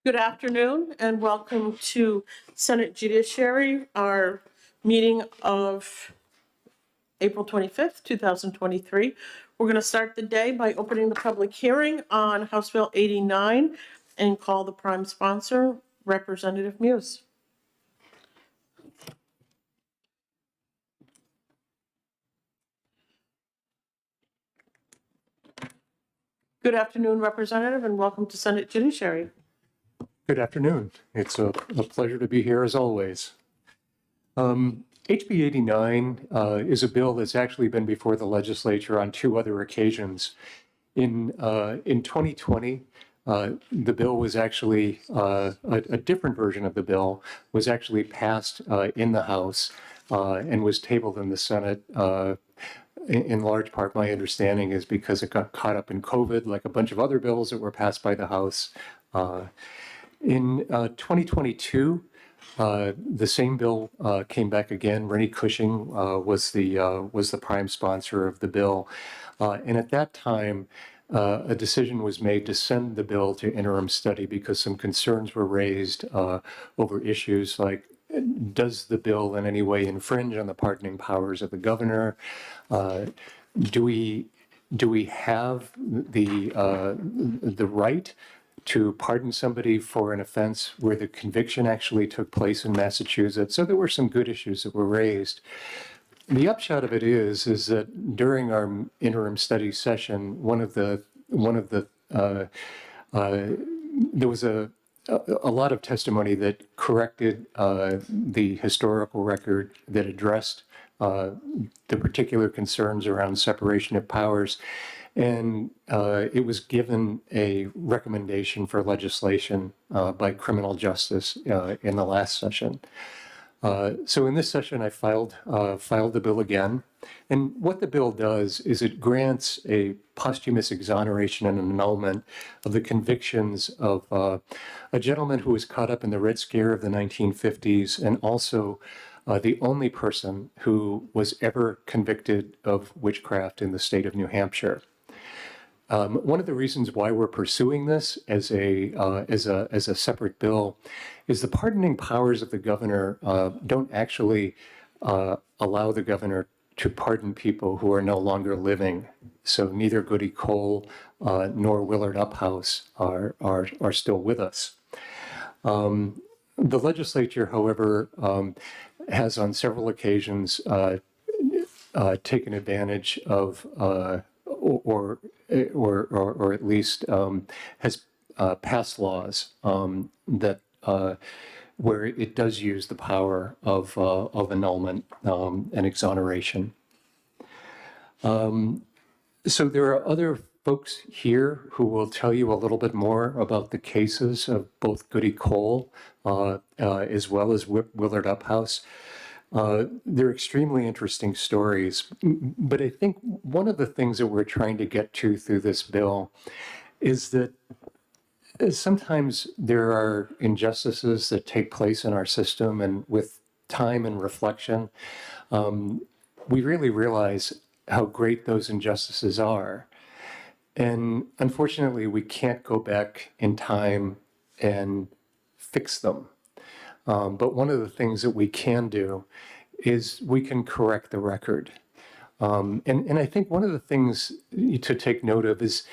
Good afternoon and welcome to Senate Judiciary, our meeting of April 25th, 2023. We're going to start the day by opening the public hearing on House Bill 89 and call the prime sponsor, Representative Muse. Good afternoon, Representative, and welcome to Senate Judiciary. Good afternoon. It's a pleasure to be here as always. HB 89 is a bill that's actually been before the legislature on two other occasions. In 2020, the bill was actually, a different version of the bill was actually passed in the House and was tabled in the Senate. In large part, my understanding is because it got caught up in COVID, like a bunch of other bills that were passed by the House. In 2022, the same bill came back again. Rennie Cushing was the prime sponsor of the bill, and at that time, a decision was made to send the bill to interim study because some concerns were raised over issues like, does the bill in any way infringe on the pardoning powers of the governor? Do we have the right to pardon somebody for an offense where the conviction actually took place in Massachusetts? So there were some good issues that were raised. The upshot of it is that during our interim study session, there was a lot of testimony that corrected the historical record that addressed the particular concerns around separation of powers. And it was given a recommendation for legislation by criminal justice in the last session. So in this session, I filed the bill again. And what the bill does is it grants a posthumous exoneration and annulment of the convictions of a gentleman who was caught up in the Red Scare of the 1950s, and also the only person who was ever convicted of witchcraft in the state of New Hampshire. One of the reasons why we're pursuing this as a separate bill is the pardoning powers of the governor don't actually allow the governor to pardon people who are no longer living. So neither Goody Cole nor Willard Uphouse are still with us. The legislature, however, has on several occasions taken advantage of or at least has passed laws that where it does use the power of annulment and exoneration. So there are other folks here who will tell you a little bit more about the cases of both Goody Cole as well as Willard Uphouse. They're extremely interesting stories, but I think one of the things that we're trying to get to through this bill is that sometimes there are injustices that take place in our system, and with time and reflection, we really realize how great those injustices are. And unfortunately, we can't go back in time and fix them. But one of the things that we can do is we can correct the record. And I think one of the things to take note of is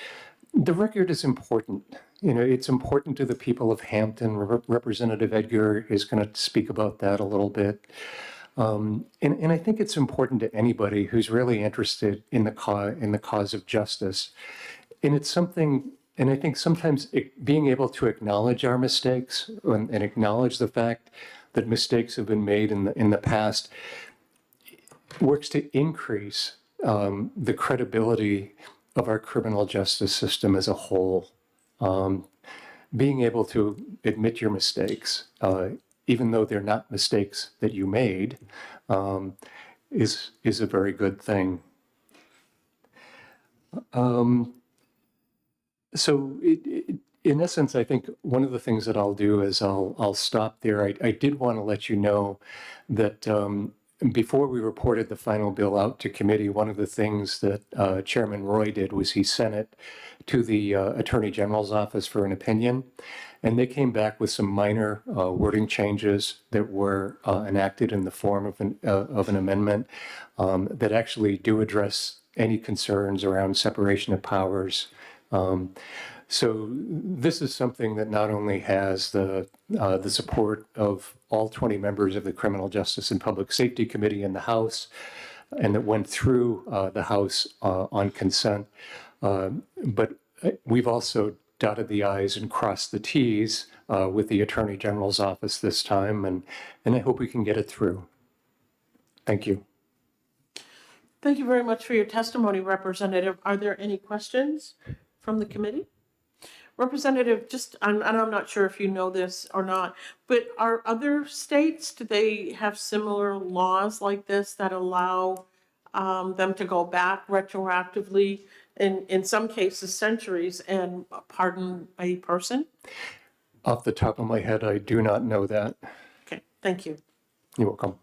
the record is important. You know, it's important to the people of Hampton. Representative Edgar is going to speak about that a little bit. And I think it's important to anybody who's really interested in the cause of justice. And it's something, and I think sometimes being able to acknowledge our mistakes and acknowledge the fact that mistakes have been made in the past works to increase the credibility of our criminal justice system as a whole. Being able to admit your mistakes, even though they're not mistakes that you made, is a very good thing. So in essence, I think one of the things that I'll do is I'll stop there. I did want to let you know that before we reported the final bill out to committee, one of the things that Chairman Roy did was he sent it to the Attorney General's office for an opinion. And they came back with some minor wording changes that were enacted in the form of an amendment that actually do address any concerns around separation of powers. So this is something that not only has the support of all 20 members of the Criminal Justice and Public Safety Committee in the House, and that went through the House on consent, but we've also dotted the i's and crossed the t's with the Attorney General's office this time, and I hope we can get it through. Thank you. Thank you very much for your testimony, Representative. Are there any questions from the committee? Representative, and I'm not sure if you know this or not, but are other states, do they have similar laws like this that allow them to go back retroactively, in some cases centuries, and pardon a person? Off the top of my head, I do not know that. Okay, thank you. You're welcome.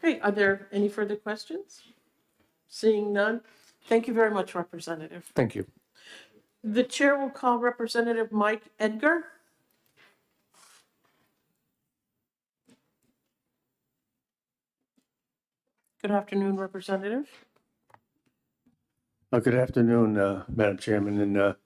Okay, are there any further questions? Seeing none, thank you very much, Representative. Thank you. The chair will call Representative Mike Edgar. Good afternoon, Representative. Good afternoon, Madam Chairman, and I'd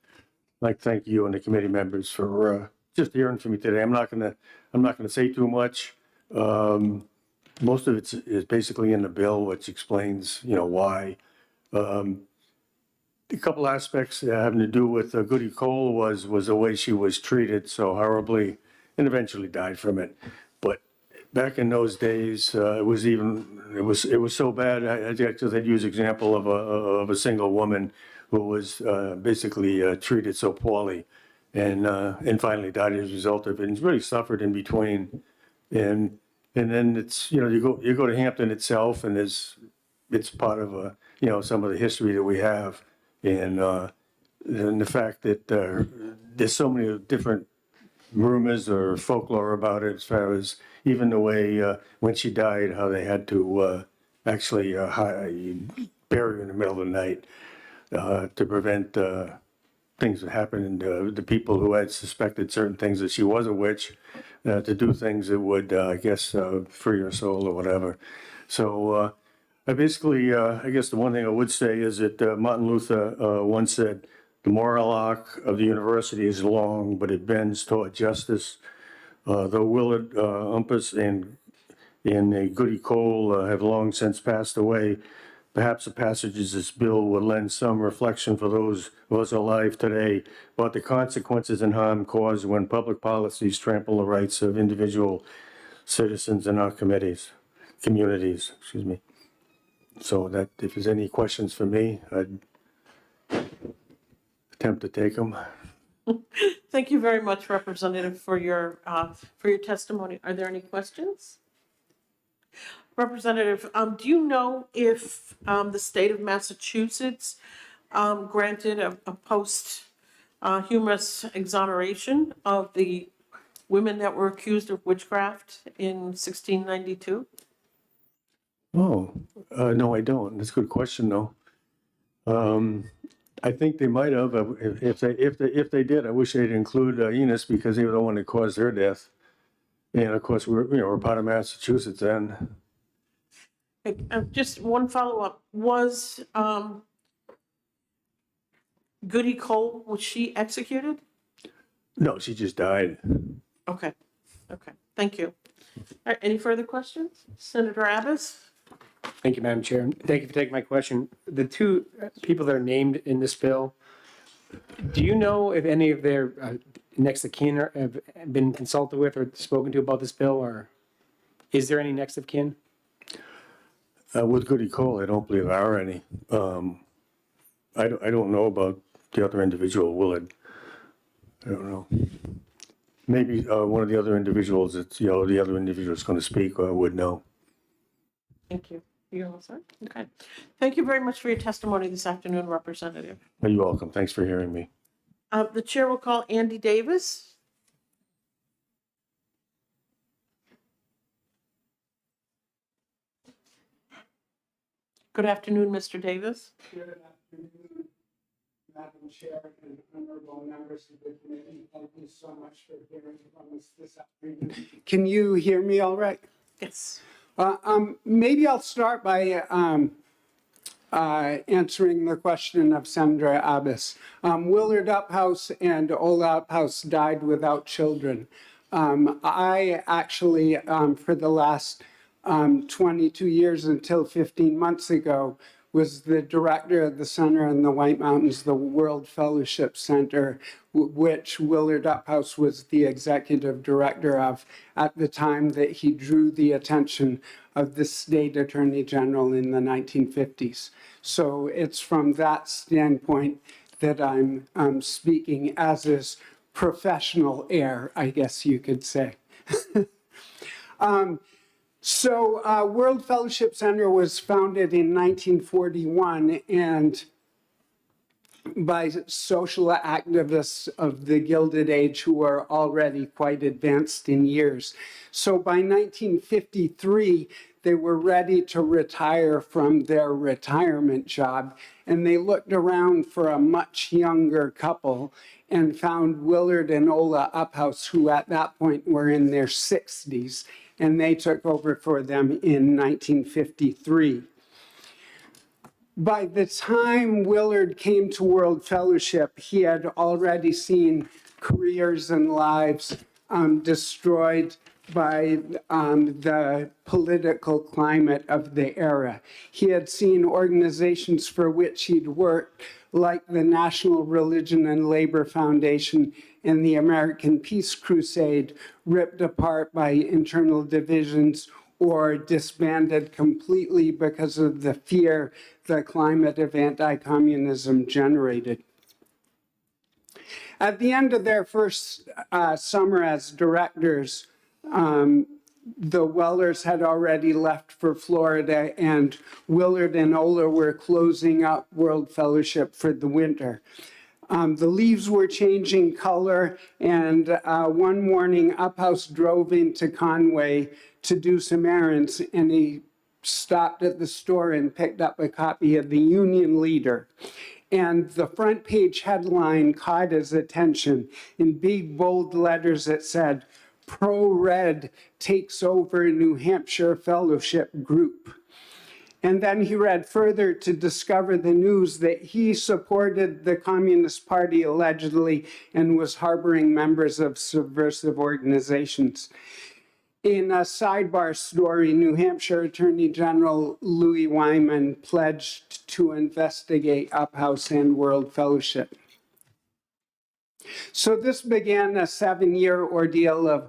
like to thank you and the committee members for just hearing from me today. I'm not gonna say too much. Most of it is basically in the bill, which explains, why. A couple aspects having to do with Goody Cole was the way she was treated so horribly, and eventually died from it. But back in those days, it was so bad. I just had used example of a single woman who was basically treated so poorly, and finally died as a result of it, and really suffered in between. And then it's you go to Hampton itself, and it's part of some of the history that we have, and the fact that there's so many different rumors or folklore about it, as far as even the way when she died, how they had to actually bury her in the middle of the night to prevent things that happened, and the people who had suspected certain things that she was a witch to do things that would, I guess, free her soul or whatever. So I guess the one thing I would say is that Martin Luther once said, "The moral arc of the university is long, but it bends toward justice." Though Willard Umpus and Goody Cole have long since passed away, perhaps the passages of this bill will lend some reflection for those of us alive today about the consequences and harm caused when public policies trample the rights of individual citizens in our communities. So that if there's any questions for me, I'd attempt to take them. Thank you very much, Representative, for your testimony. Are there any questions? Representative, do you know if the state of Massachusetts granted a posthumous exoneration of the women that were accused of witchcraft in 1692? Oh, no, I don't. That's a good question, though. I think they might have. If they did, I wish they'd include Enos, because they were the one that caused her death. And of course, we're part of Massachusetts then. Just one follow-up. Was Goody Cole, was she executed? No, she just died. Okay, thank you. All right, any further questions? Senator Abbas? Thank you, Madam Chair. Thank you for taking my question. The two people that are named in this bill, do you know if any of their next of kin have been consulted with or spoken to about this bill, or is there any next of kin? With Goody Cole, I don't believe there are any. I don't know about the other individual, Willard. I don't know. Maybe one of the other individuals that's, the other individual that's going to speak would know. Thank you. You're all set? Okay. Thank you very much for your testimony this afternoon, Representative. You're welcome. Thanks for hearing me. The chair will call Andy Davis. Good afternoon, Mr. Davis. Good afternoon, Madam Chair and honorable members of the committee. Thank you so much for hearing from us this afternoon. Can you hear me all right? Yes. Maybe I'll start by answering the question of Sandra Abbas. Willard Uphouse and Ola Uphouse died without children. I actually, for the last 22 years until 15 months ago, was the director of the center in the White Mountains, the World Fellowship Center, which Willard Uphouse was the executive director of at the time that he drew the attention of the state attorney general in the 1950s. So it's from that standpoint that I'm speaking as is professional air, I guess you could say. World Fellowship Center was founded in 1941 and by social activists of the Gilded Age who were already quite advanced in years. So by 1953, they were ready to retire from their retirement job, and they looked around for a much younger couple and found Willard and Ola Uphouse, who at that point were in their 60s, and they took over for them in 1953. By the time Willard came to World Fellowship, he had already seen careers and lives destroyed by the political climate of the era. He had seen organizations for which he'd worked, like the National Religion and Labor Foundation and the American Peace Crusade, ripped apart by internal divisions or disbanded completely because of the fear the climate of anti-communism generated. At the end of their first summer as directors, the Wellers had already left for Florida, and Willard and Ola were closing up World Fellowship for the winter. The leaves were changing color, and one morning Uphouse drove into Conway to do some errands, and he stopped at the store and picked up a copy of the Union Leader. And the front page headline caught his attention. In big, bold letters, it said, "Pro-Red takes over New Hampshire Fellowship Group." And then he read further to discover the news that he supported the Communist Party allegedly and was harboring members of subversive organizations. In a sidebar story, New Hampshire Attorney General Louis Wyman pledged to investigate Uphouse and World Fellowship. So this began a 7-year ordeal of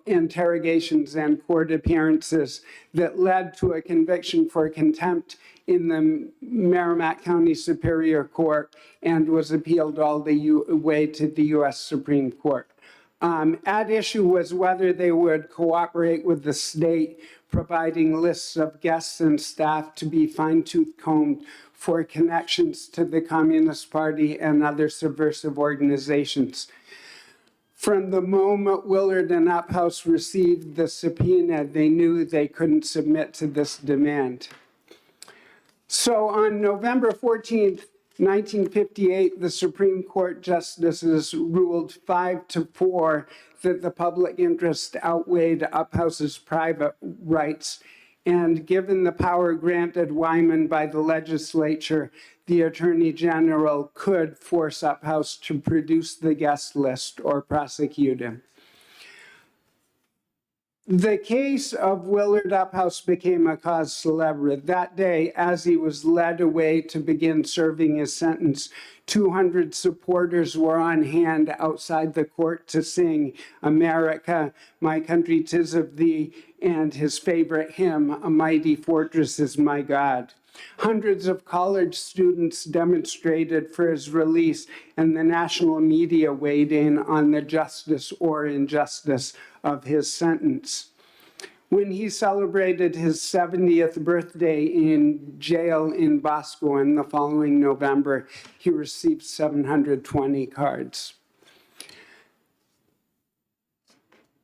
interrogations and court appearances that led to a conviction for contempt in the Merrimack County Superior Court and was appealed all the way to the U.S. Supreme Court. At issue was whether they would cooperate with the state, providing lists of guests and staff to be fine-tooth combed for connections to the Communist Party and other subversive organizations. From the moment Willard and Uphouse received the subpoena, they knew they couldn't submit to this demand. So on November 14th, 1958, the Supreme Court justices ruled 5-4 that the public interest outweighed Uphouse's private rights. And given the power granted Wyman by the legislature, the Attorney General could force Uphouse to produce the guest list or prosecute him. The case of Willard Uphouse became a cause célèbre. That day, as he was led away to begin serving his sentence, 200 supporters were on hand outside the court to sing "America, My Country 'Tis of Thee," and his favorite hymn, "A Mighty Fortress Is My God." Hundreds of college students demonstrated for his release, and the national media weighed in on the justice or injustice of his sentence. When he celebrated his 70th birthday in jail in Boscawen the following November, he received 720 cards.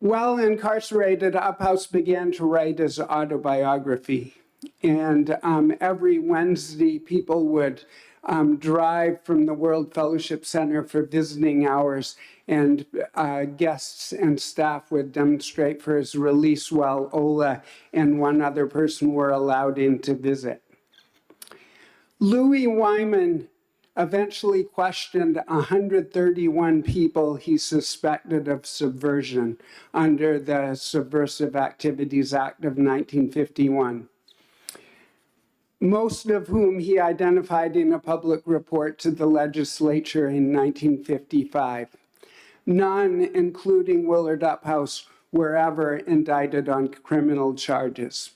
While incarcerated, Uphouse began to write his autobiography. And every Wednesday, people would drive from the World Fellowship Center for visiting hours, and guests and staff would demonstrate for his release while Ola and one other person were allowed in to visit. Louis Wyman eventually questioned 131 people he suspected of subversion under the Subversive Activities Act of 1951. Most of whom he identified in a public report to the legislature in 1955. None, including Willard Uphouse, were ever indicted on criminal charges.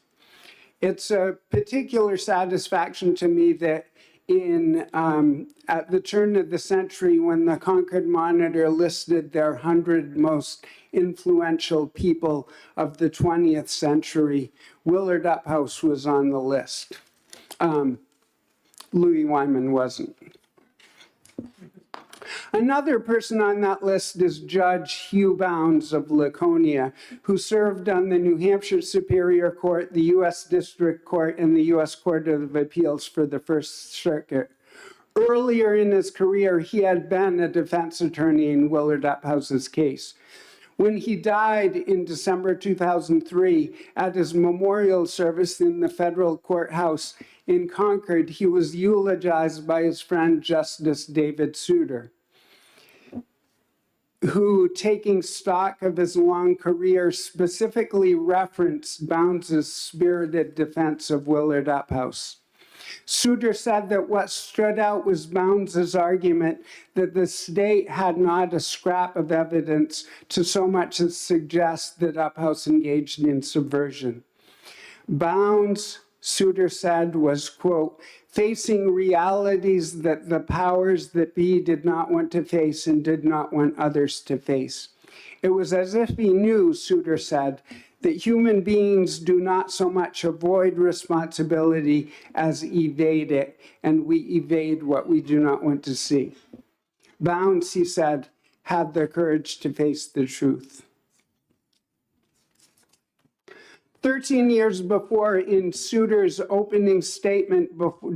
It's a particular satisfaction to me that at the turn of the century, when the Concord Monitor listed their 100 most influential people of the 20th century, Willard Uphouse was on the list. Louis Wyman wasn't. Another person on that list is Judge Hugh Bounds of Laconia, who served on the New Hampshire Superior Court, the U.S. District Court, and the U.S. Court of Appeals for the First Circuit. Earlier in his career, he had been a defense attorney in Willard Uphouse's case. When he died in December 2003 at his memorial service in the federal courthouse in Concord, he was eulogized by his friend Justice David Souter, who, taking stock of his long career, specifically referenced Bounds' spirited defense of Willard Uphouse. Souter said that what stood out was Bounds' argument that the state had not a scrap of evidence to so much as suggest that Uphouse engaged in subversion. Bounds, Souter said, was, quote, facing realities that the powers that be did not want to face and did not want others to face. It was as if he knew, Souter said, that human beings do not so much avoid responsibility as evade it, and we evade what we do not want to see. Bounds, he said, had the courage to face the truth. 13 years before, in Souter's opening statement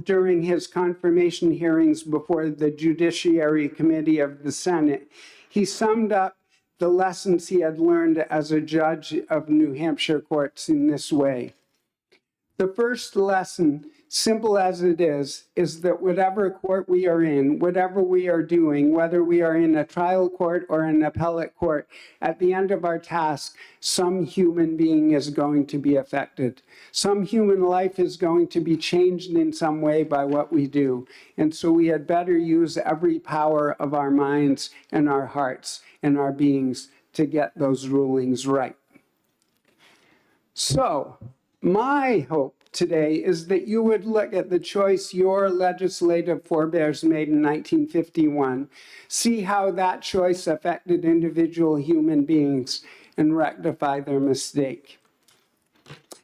during his confirmation hearings before the Judiciary Committee of the Senate, he summed up the lessons he had learned as a judge of New Hampshire courts in this way. The first lesson, simple as it is that whatever court we are in, whatever we are doing, whether we are in a trial court or an appellate court, at the end of our task, some human being is going to be affected. Some human life is going to be changed in some way by what we do. And so we had better use every power of our minds and our hearts and our beings to get those rulings right. So, my hope today is that you would look at the choice your legislative forebears made in 1951, see how that choice affected individual human beings, and rectify their mistake.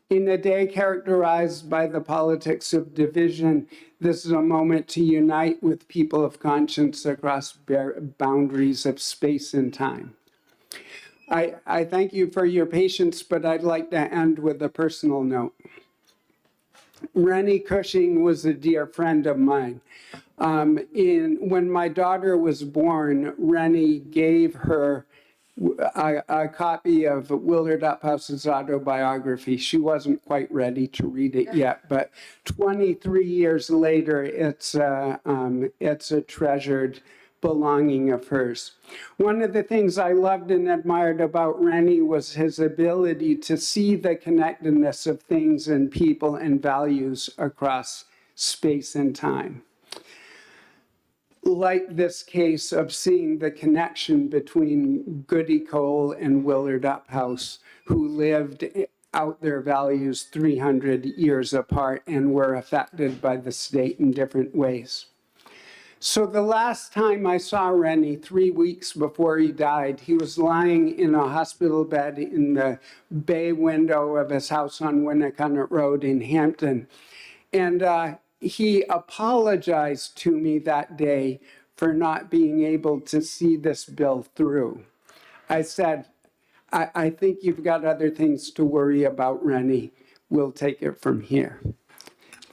In a day characterized by the politics of division, this is a moment to unite with people of conscience across boundaries of space and time. I thank you for your patience, but I'd like to end with a personal note. Rennie Cushing was a dear friend of mine. When my daughter was born, Rennie gave her a copy of Willard Uphouse's autobiography. She wasn't quite ready to read it yet, but 23 years later, it's a treasured belonging of hers. One of the things I loved and admired about Rennie was his ability to see the connectedness of things and people and values across space and time. Like this case of seeing the connection between Goody Cole and Willard Uphouse, who lived out their values 300 years apart and were affected by the state in different ways. So the last time I saw Rennie, 3 weeks before he died, he was lying in a hospital bed in the bay window of his house on Winnicott Road in Hampton. And he apologized to me that day for not being able to see this bill through. I said, I think you've got other things to worry about, Rennie, we'll take it from here.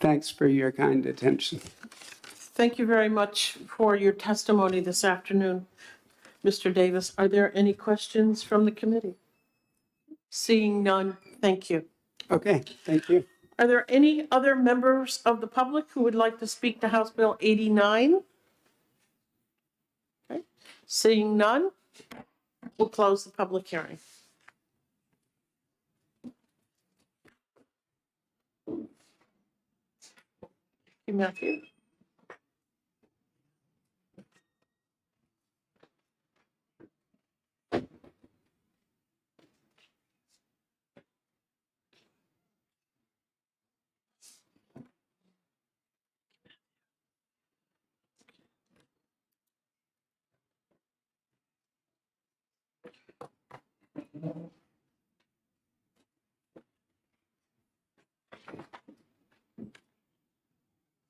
Thanks for your kind attention. Thank you very much for your testimony this afternoon, Mr. Davis. Are there any questions from the committee? Seeing none, thank you. Okay, thank you. Are there any other members of the public who would like to speak to House Bill 89? Okay. Seeing none, we'll close the public hearing. Thank you, Matthew.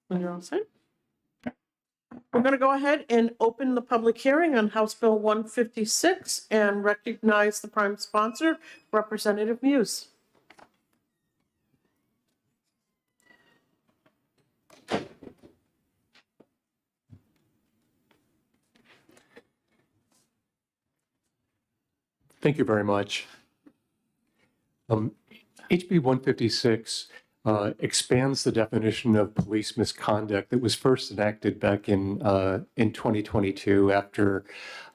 When you're all set. We're going to go ahead and open the public hearing on House Bill 156 and recognize the prime sponsor, Representative Muse. Thank you very much. HB 156 expands the definition of police misconduct that was first enacted back in 2022 after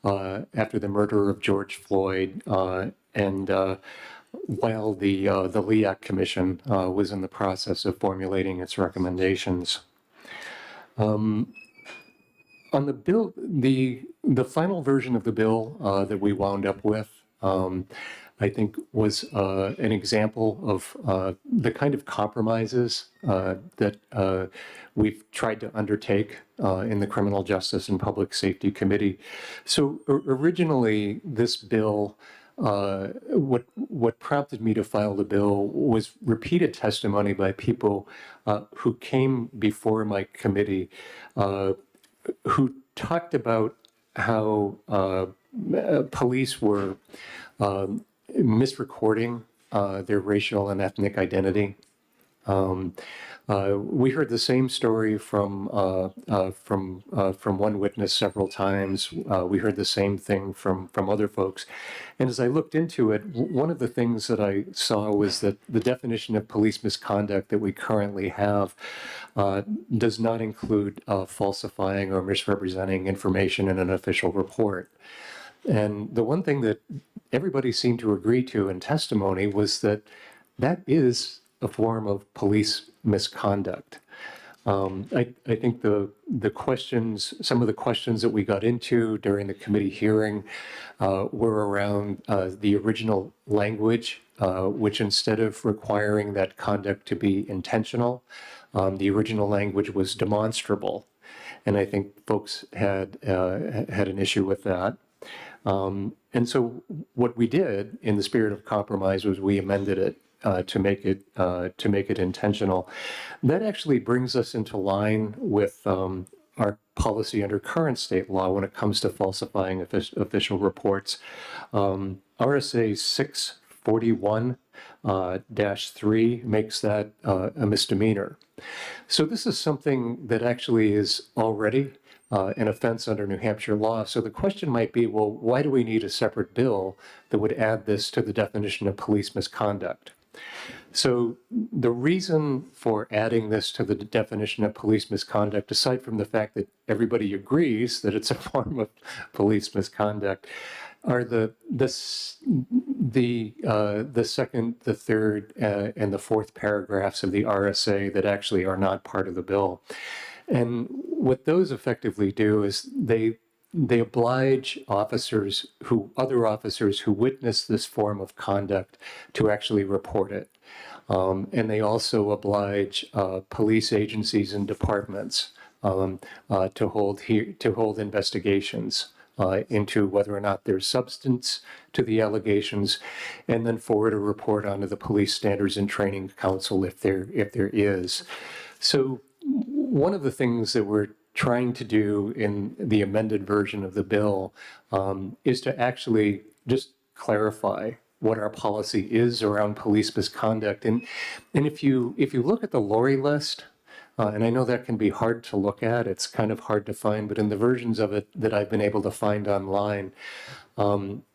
the murder of George Floyd and while the LEAC Commission was in the process of formulating its recommendations. On the bill, the final version of the bill that we wound up with, I think was an example of the kind of compromises that we've tried to undertake in the Criminal Justice and Public Safety Committee. So originally, this bill, what prompted me to file the bill was repeated testimony by people who came before my committee who talked about how police were misrecording their racial and ethnic identity. We heard the same story from one witness several times. We heard the same thing from other folks. And as I looked into it, one of the things that I saw was that the definition of police misconduct that we currently have does not include falsifying or misrepresenting information in an official report. And the one thing that everybody seemed to agree to in testimony was that that is a form of police misconduct. I think the questions, some of the questions that we got into during the committee hearing were around the original language, which instead of requiring that conduct to be intentional, the original language was demonstrable. And I think folks had an issue with that. And so what we did in the spirit of compromise was we amended it to make it intentional. That actually brings us into line with our policy under current state law when it comes to falsifying official reports. RSA 641-3 makes that a misdemeanor. So this is something that actually is already an offense under New Hampshire law. So the question might be, well, why do we need a separate bill that would add this to the definition of police misconduct? So the reason for adding this to the definition of police misconduct, aside from the fact that everybody agrees that it's a form of police misconduct, are the second, the third, and the fourth paragraphs of the RSA that actually are not part of the bill. And what those effectively do is they oblige other officers who witness this form of conduct to actually report it. And they also oblige police agencies and departments to hold investigations into whether or not there's substance to the allegations, and then forward a report onto the Police Standards and Training Council if there is. So one of the things that we're trying to do in the amended version of the bill is to actually just clarify what our policy is around police misconduct. And if you look at the Lori list, and I know that can be hard to look at, it's kind of hard to find, but in the versions of it that I've been able to find online,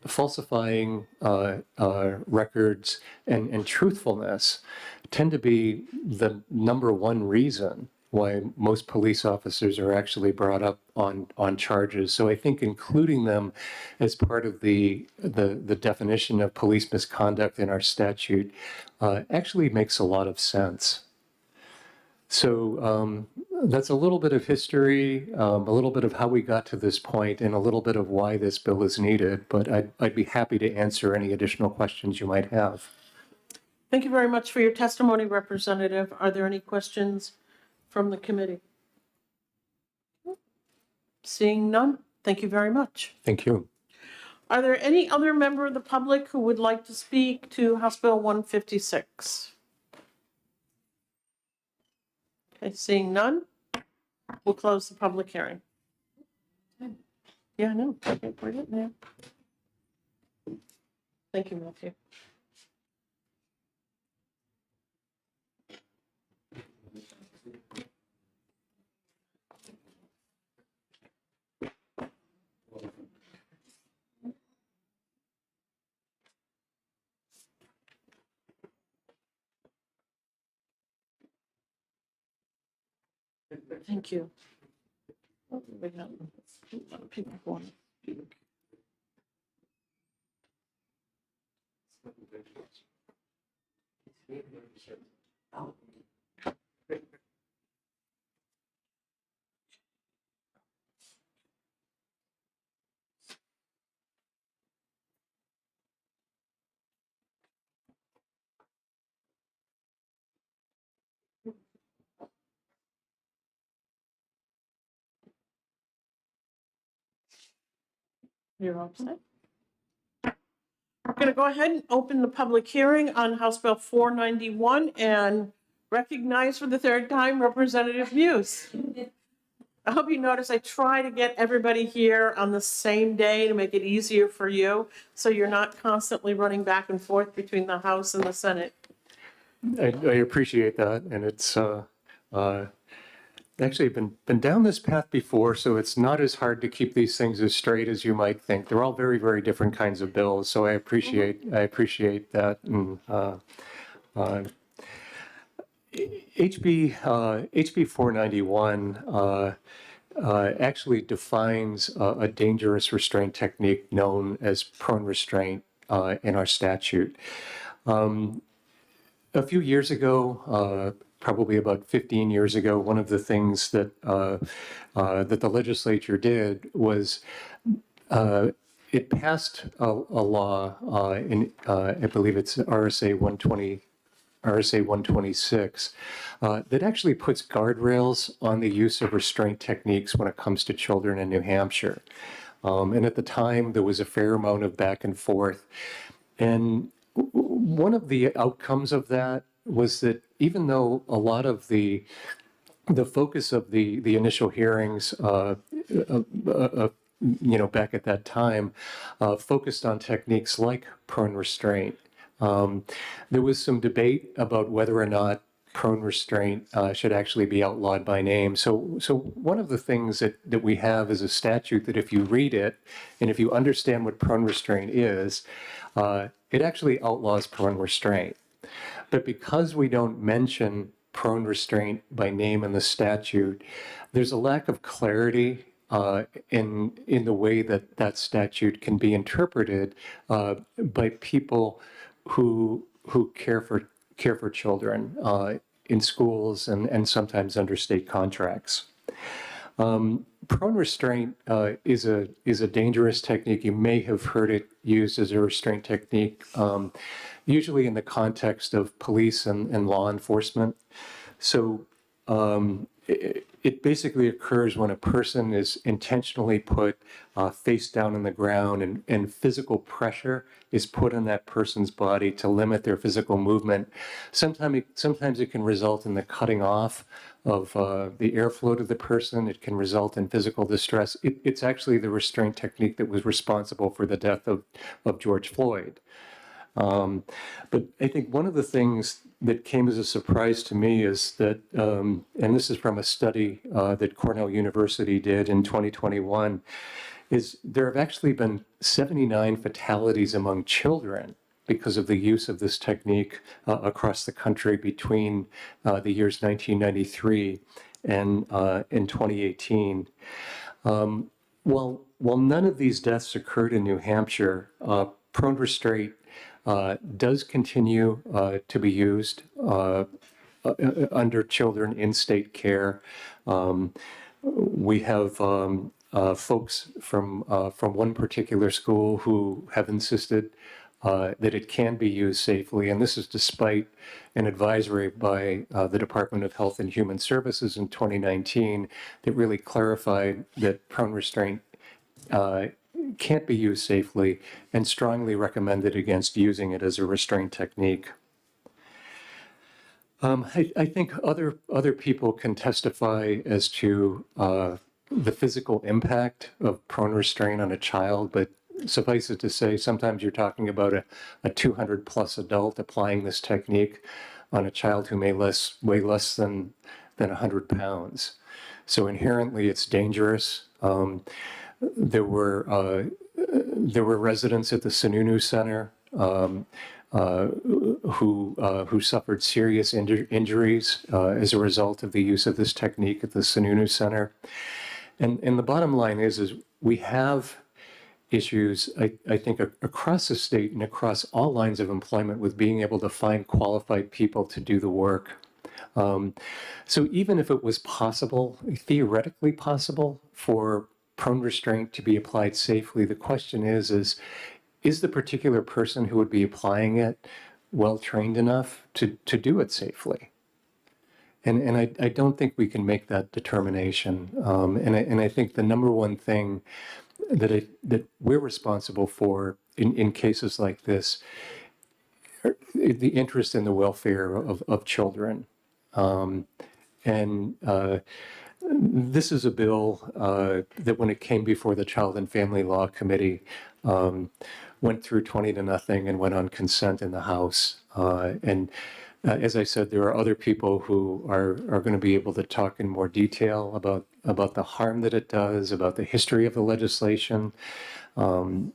falsifying records and truthfulness tend to be the number one reason why most police officers are actually brought up on charges. So I think including them as part of the definition of police misconduct in our statute actually makes a lot of sense. So that's a little bit of history, a little bit of how we got to this point, and a little bit of why this bill is needed. But I'd be happy to answer any additional questions you might have. Thank you very much for your testimony, Representative. Are there any questions from the committee? Seeing none, thank you very much. Thank you. Are there any other member of the public who would like to speak to House Bill 156? Okay, seeing none, we'll close the public hearing. Yeah, I know. Okay, we're getting there. Thank you, Matthew. Thank you. Oh, we got a lot of people going. You're all set. We're going to go ahead and open the public hearing on House Bill 491 and recognize for the third time Representative Muse. I hope you notice I try to get everybody here on the same day to make it easier for you, so you're not constantly running back and forth between the House and the Senate. I appreciate that, and it's actually been down this path before, so it's not as hard to keep these things as straight as you might think. They're all very, very different kinds of bills, so I appreciate that. And HB 491 actually defines a dangerous restraint technique known as prone restraint in our statute. A few years ago, probably about 15 years ago, one of the things that that the legislature did was it passed a law in I believe it's RSA 126 that actually puts guardrails on the use of restraint techniques when it comes to children in New Hampshire. And at the time, there was a fair amount of back and forth. And one of the outcomes of that was that even though a lot of the focus of the initial hearings, back at that time, focused on techniques like prone restraint, there was some debate about whether or not prone restraint should actually be outlawed by name. So one of the things that we have is a statute that if you read it and if you understand what prone restraint is, it actually outlaws prone restraint. But because we don't mention prone restraint by name in the statute, there's a lack of clarity in the way that that statute can be interpreted by people who care for children in schools and sometimes under state contracts. Prone restraint is a dangerous technique. You may have heard it used as a restraint technique, usually in the context of police and law enforcement. So it basically occurs when a person is intentionally put face down on the ground and physical pressure is put on that person's body to limit their physical movement. Sometimes it can result in the cutting off of the airflow to the person. It can result in physical distress. It's actually the restraint technique that was responsible for the death of George Floyd. But I think one of the things that came as a surprise to me is that, and this is from a study that Cornell University did in 2021, is there have actually been 79 fatalities among children because of the use of this technique across the country between the years 1993 and in 2018. While none of these deaths occurred in New Hampshire, prone restraint does continue to be used under children in state care. We have folks from one particular school who have insisted that it can be used safely, and this is despite an advisory by the Department of Health and Human Services in 2019 that really clarified that prone restraint can't be used safely and strongly recommended against using it as a restraint technique. I think other people can testify as to the physical impact of prone restraint on a child, but suffice it to say, sometimes you're talking about a 200 plus adult applying this technique on a child who may weigh less than 100 pounds. So inherently it's dangerous. There were residents at the Sununu Center who suffered serious injuries as a result of the use of this technique at the Sununu Center. And the bottom line is we have issues, I think, across the state and across all lines of employment with being able to find qualified people to do the work. So even if it was possible, theoretically possible, for prone restraint to be applied safely, the question is the particular person who would be applying it well trained enough to do it safely? And I don't think we can make that determination. And I think the number one thing that we're responsible for in cases like this, the interest in the welfare of children. This is a bill that when it came before the Child and Family Law Committee, went through 20-0 and went on consent in the House. As I said, there are other people who are going to be able to talk in more detail about the harm that it does, about the history of the legislation. So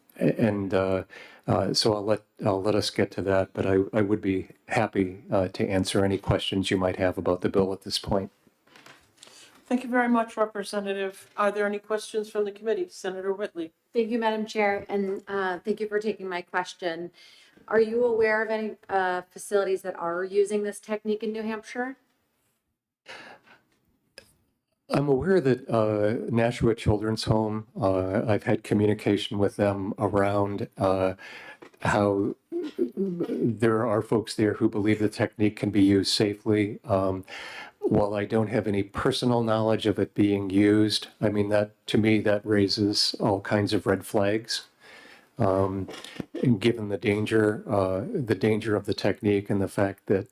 I'll let us get to that, but I would be happy to answer any questions you might have about the bill at this point. Thank you very much, Representative. Are there any questions from the committee? Senator Whitley. Thank you, Madam Chair, and thank you for taking my question. Are you aware of any facilities that are using this technique in New Hampshire? I'm aware that Nashua Children's Home, I've had communication with them around how there are folks there who believe the technique can be used safely. While I don't have any personal knowledge of it being used, I mean, to me, that raises all kinds of red flags. And given the danger of the technique and the fact that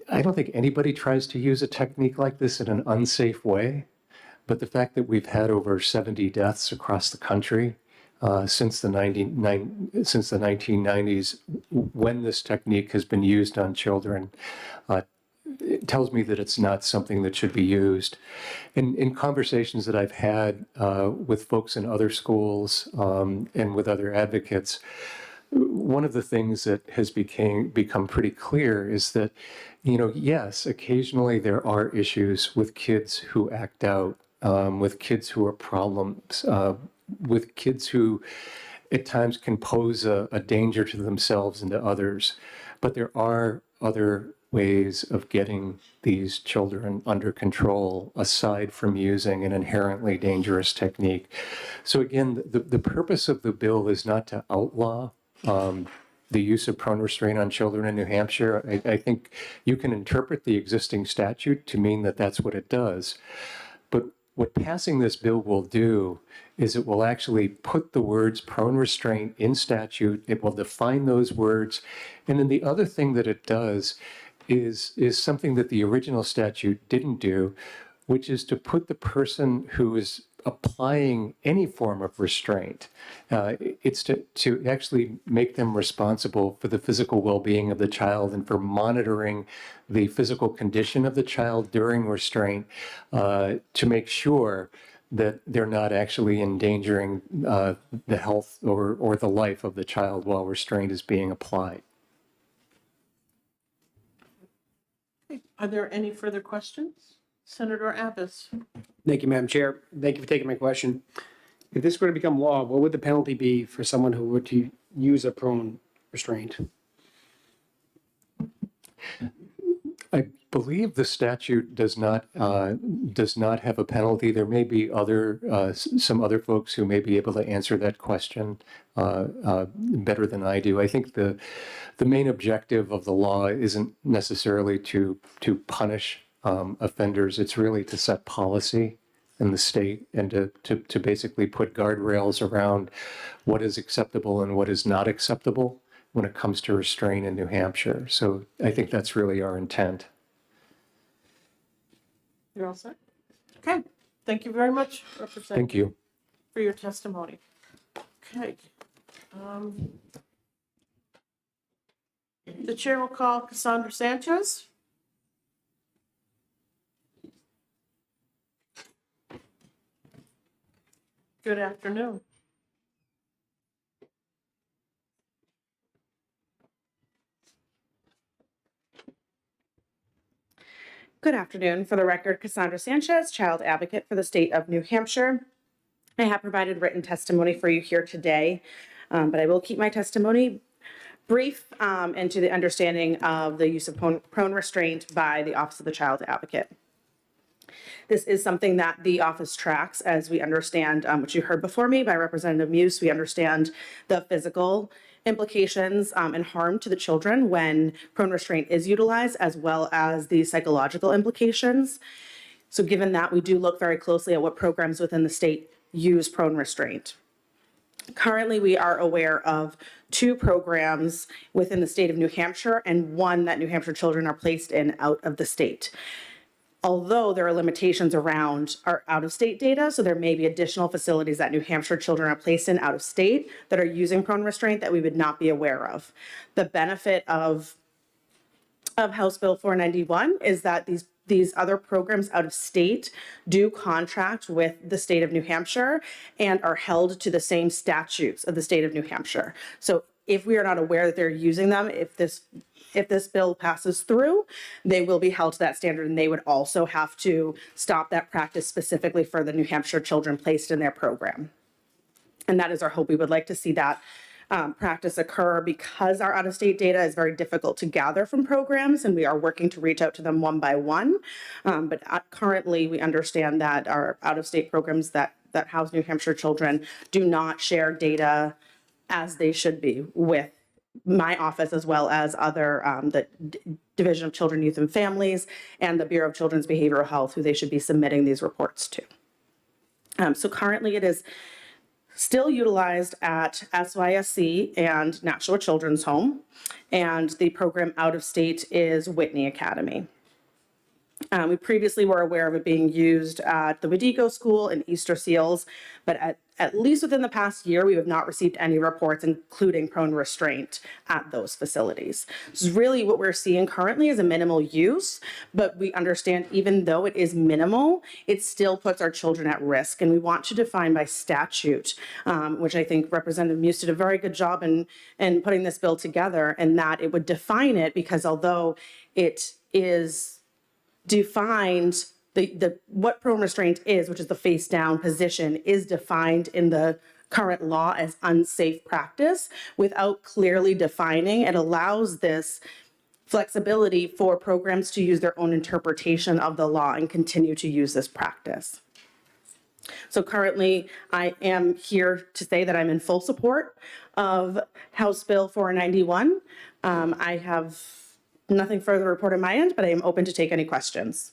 I don't think anybody tries to use a technique like this in an unsafe way, but the fact that we've had over 70 deaths across the country since the 1990s, when this technique has been used on children, it tells me that it's not something that should be used. In conversations that I've had with folks in other schools and with other advocates, one of the things that has become pretty clear is that, yes, occasionally there are issues with kids who act out, with kids who are problems, with kids who at times can pose a danger to themselves and to others. But there are other ways of getting these children under control aside from using an inherently dangerous technique. So again, the purpose of the bill is not to outlaw the use of prone restraint on children in New Hampshire. I think you can interpret the existing statute to mean that that's what it does. But what passing this bill will do is it will actually put the words prone restraint in statute. It will define those words. And then the other thing that it does is something that the original statute didn't do, which is to put the person who is applying any form of restraint. It's to actually make them responsible for the physical well-being of the child and for monitoring the physical condition of the child during restraint to make sure that they're not actually endangering the health or the life of the child while restraint is being applied. Are there any further questions? Senator Abbas? Thank you, Madam Chair. Thank you for taking my question. If this were to become law, what would the penalty be for someone who were to use a prone restraint? I believe the statute does not have a penalty. There may be some other folks who may be able to answer that question better than I do. I think the main objective of the law isn't necessarily to punish offenders. It's really to set policy in the state and to basically put guardrails around what is acceptable and what is not acceptable when it comes to restraint in New Hampshire. So I think that's really our intent. You're all set? Okay, thank you very much, Representative. Thank you. For your testimony. Okay. The chair will call Cassandra Sanchez. Good afternoon. Good afternoon. For the record, Cassandra Sanchez, child advocate for the state of New Hampshire. I have provided written testimony for you here today, but I will keep my testimony brief and to the understanding of the use of prone restraint by the Office of the Child Advocate. This is something that the office tracks, as we understand, which you heard before me by Representative Muse. We understand the physical implications and harm to the children when prone restraint is utilized, as well as the psychological implications. So given that, we do look very closely at what programs within the state use prone restraint. Currently, we are aware of 2 programs within the state of New Hampshire and 1 that New Hampshire children are placed in out of the state. Although there are limitations around our out-of-state data, so there may be additional facilities that New Hampshire children are placed in out of state that are using prone restraint that we would not be aware of. The benefit of House Bill 491 is that these other programs out of state do contract with the state of New Hampshire and are held to the same statutes of the state of New Hampshire. So if we are not aware that they're using them, if this bill passes through, they will be held to that standard, and they would also have to stop that practice specifically for the New Hampshire children placed in their program. And that is our hope. We would like to see that practice occur because our out-of-state data is very difficult to gather from programs, and we are working to reach out to them one by one. But currently, we understand that our out-of-state programs that house New Hampshire children do not share data as they should be with my office, as well as other, the Division of Children, Youth, and Families, and the Bureau of Children's Behavioral Health, who they should be submitting these reports to. So currently, it is still utilized at SYSC and Nashua Children's Home, and the program out of state is Whitney Academy. We previously were aware of it being used at the Wadigo School and Easter Seals, but at least within the past year, we have not received any reports, including prone restraint at those facilities. So really what we're seeing currently is a minimal use, but we understand even though it is minimal, it still puts our children at risk. And we want to define by statute, which I think Representative Muse did a very good job in putting this bill together, and that it would define it, because although it is defined, what prone restraint is, which is the face down position, is defined in the current law as unsafe practice. Without clearly defining, it allows this flexibility for programs to use their own interpretation of the law and continue to use this practice. So currently, I am here to say that I'm in full support of House Bill 491. I have nothing further to report on my end, but I am open to take any questions.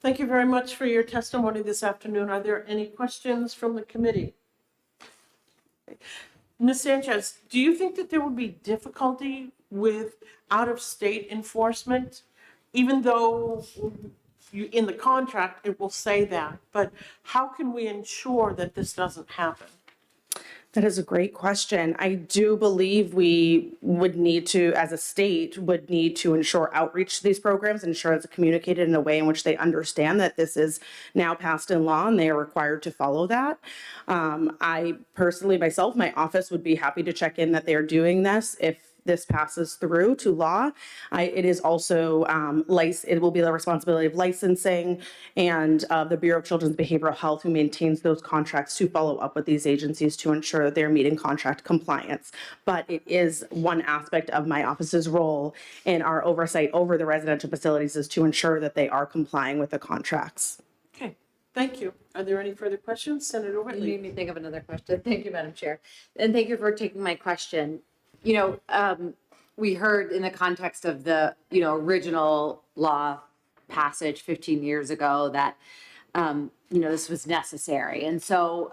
Thank you very much for your testimony this afternoon. Are there any questions from the committee? Ms. Sanchez, do you think that there would be difficulty with out-of-state enforcement, even though in the contract, it will say that, but how can we ensure that this doesn't happen? That is a great question. I do believe we would need to, as a state, would need to ensure outreach to these programs, ensure it's communicated in a way in which they understand that this is now passed in law and they are required to follow that. I personally, myself, my office would be happy to check in that they are doing this if this passes through to law. It is also, it will be the responsibility of licensing and the Bureau of Children's Behavioral Health, who maintains those contracts, to follow up with these agencies to ensure that they're meeting contract compliance. But it is one aspect of my office's role in our oversight over the residential facilities, is to ensure that they are complying with the contracts. Okay, thank you. Are there any further questions? Senator You Whitley? made me think of another question. Thank you, Madam Chair. And thank you for taking my question. We heard in the context of the, original law passage 15 years ago that, this was necessary. And so,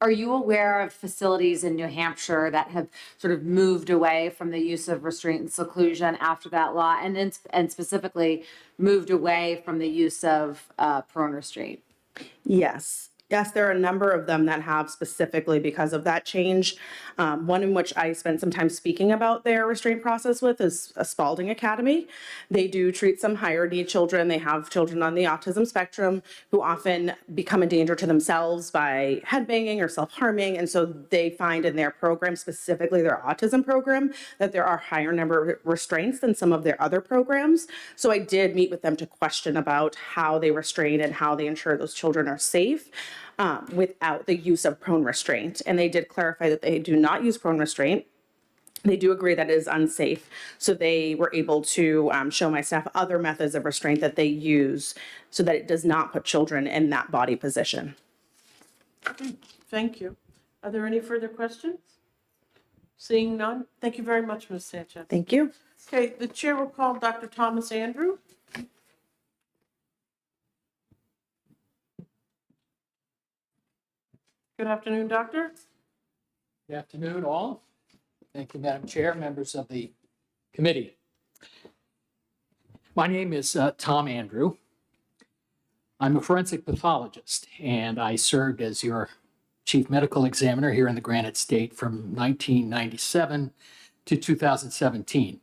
are you aware of facilities in New Hampshire that have sort of moved away from the use of restraint and seclusion after that law, and specifically moved away from the use of prone restraint? Yes. Yes, there are a number of them that have, specifically because of that change. One in which I spent some time speaking about their restraint process with is a Spalding Academy. They do treat some higher need children. They have children on the autism spectrum who often become a danger to themselves by headbanging or self-harming. And so they find in their program, specifically their autism program, that there are higher number of restraints than some of their other programs. So I did meet with them to question about how they restrain and how they ensure those children are safe without the use of prone restraint. And they did clarify that they do not use prone restraint. They do agree that it is unsafe. So they were able to show my staff other methods of restraint that they use so that it does not put children in that body position. Thank you. Are there any further questions? Seeing none, thank you very much, Ms. Sanchez. Thank you. Okay, the chair will call Dr. Thomas Andrew. Good afternoon, doctor. Good afternoon, all. Thank you, Madam Chair, members of the committee. My name is Tom Andrew. I'm a forensic pathologist, and I served as your chief medical examiner here in the Granite State from 1997 to 2017.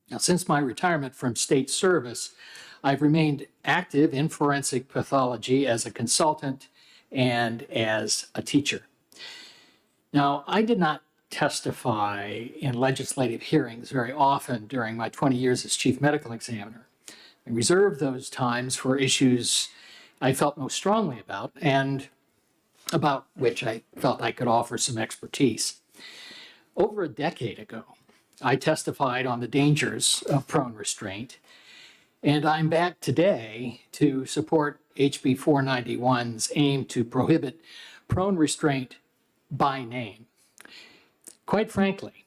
Now, since my retirement from state service, I've remained active in forensic pathology as a consultant and as a teacher. Now, I did not testify in legislative hearings very often during my 20 years as chief medical examiner. I reserved those times for issues I felt most strongly about and about which I felt I could offer some expertise. Over a decade ago, I testified on the dangers of prone restraint, and I'm back today to support HB 491's aim to prohibit prone restraint by name. Quite frankly,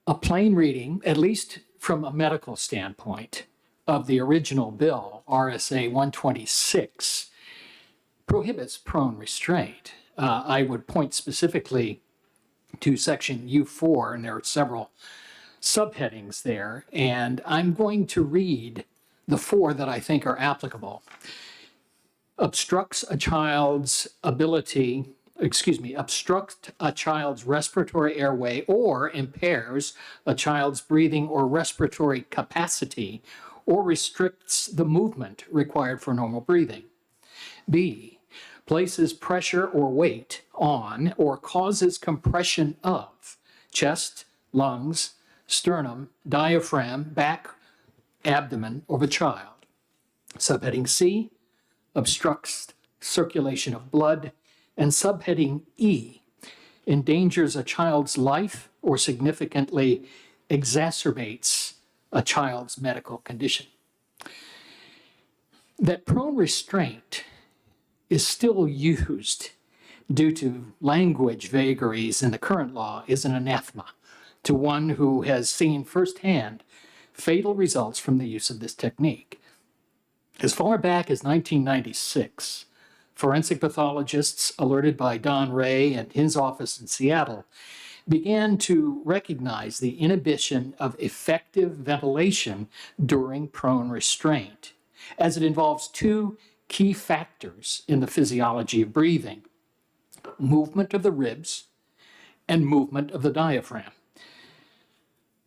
a plain reading, at least from a medical standpoint, of the original bill, RSA 126, prohibits prone restraint. I would point specifically to section U4, and there are several subheadings there, and I'm going to read the four that I think are applicable. Obstruct a child's respiratory airway or impairs a child's breathing or respiratory capacity or restricts the movement required for normal breathing. B, places pressure or weight on or causes compression of chest, lungs, sternum, diaphragm, back, abdomen of a child. Subheading C, obstructs circulation of blood. And subheading E, endangers a child's life or significantly exacerbates a child's medical condition. That prone restraint is still used due to language vagaries in the current law is an anathema to one who has seen firsthand fatal results from the use of this technique. As far back as 1996, forensic pathologists, alerted by Don Ray and his office in Seattle, began to recognize the inhibition of effective ventilation during prone restraint. as it involves two key factors in the physiology of breathing: movement of the ribs and movement of the diaphragm.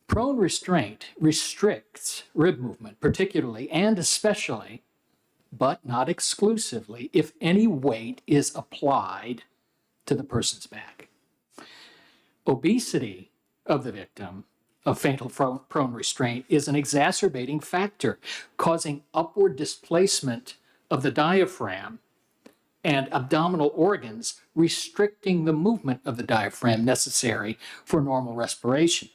Prone restraint restricts rib movement, particularly and especially, but not exclusively, if any weight is applied to the person's back. Obesity of the victim of fatal prone restraint is an exacerbating factor, causing upward displacement of the diaphragm and abdominal organs, restricting the movement of the diaphragm necessary for normal respiration.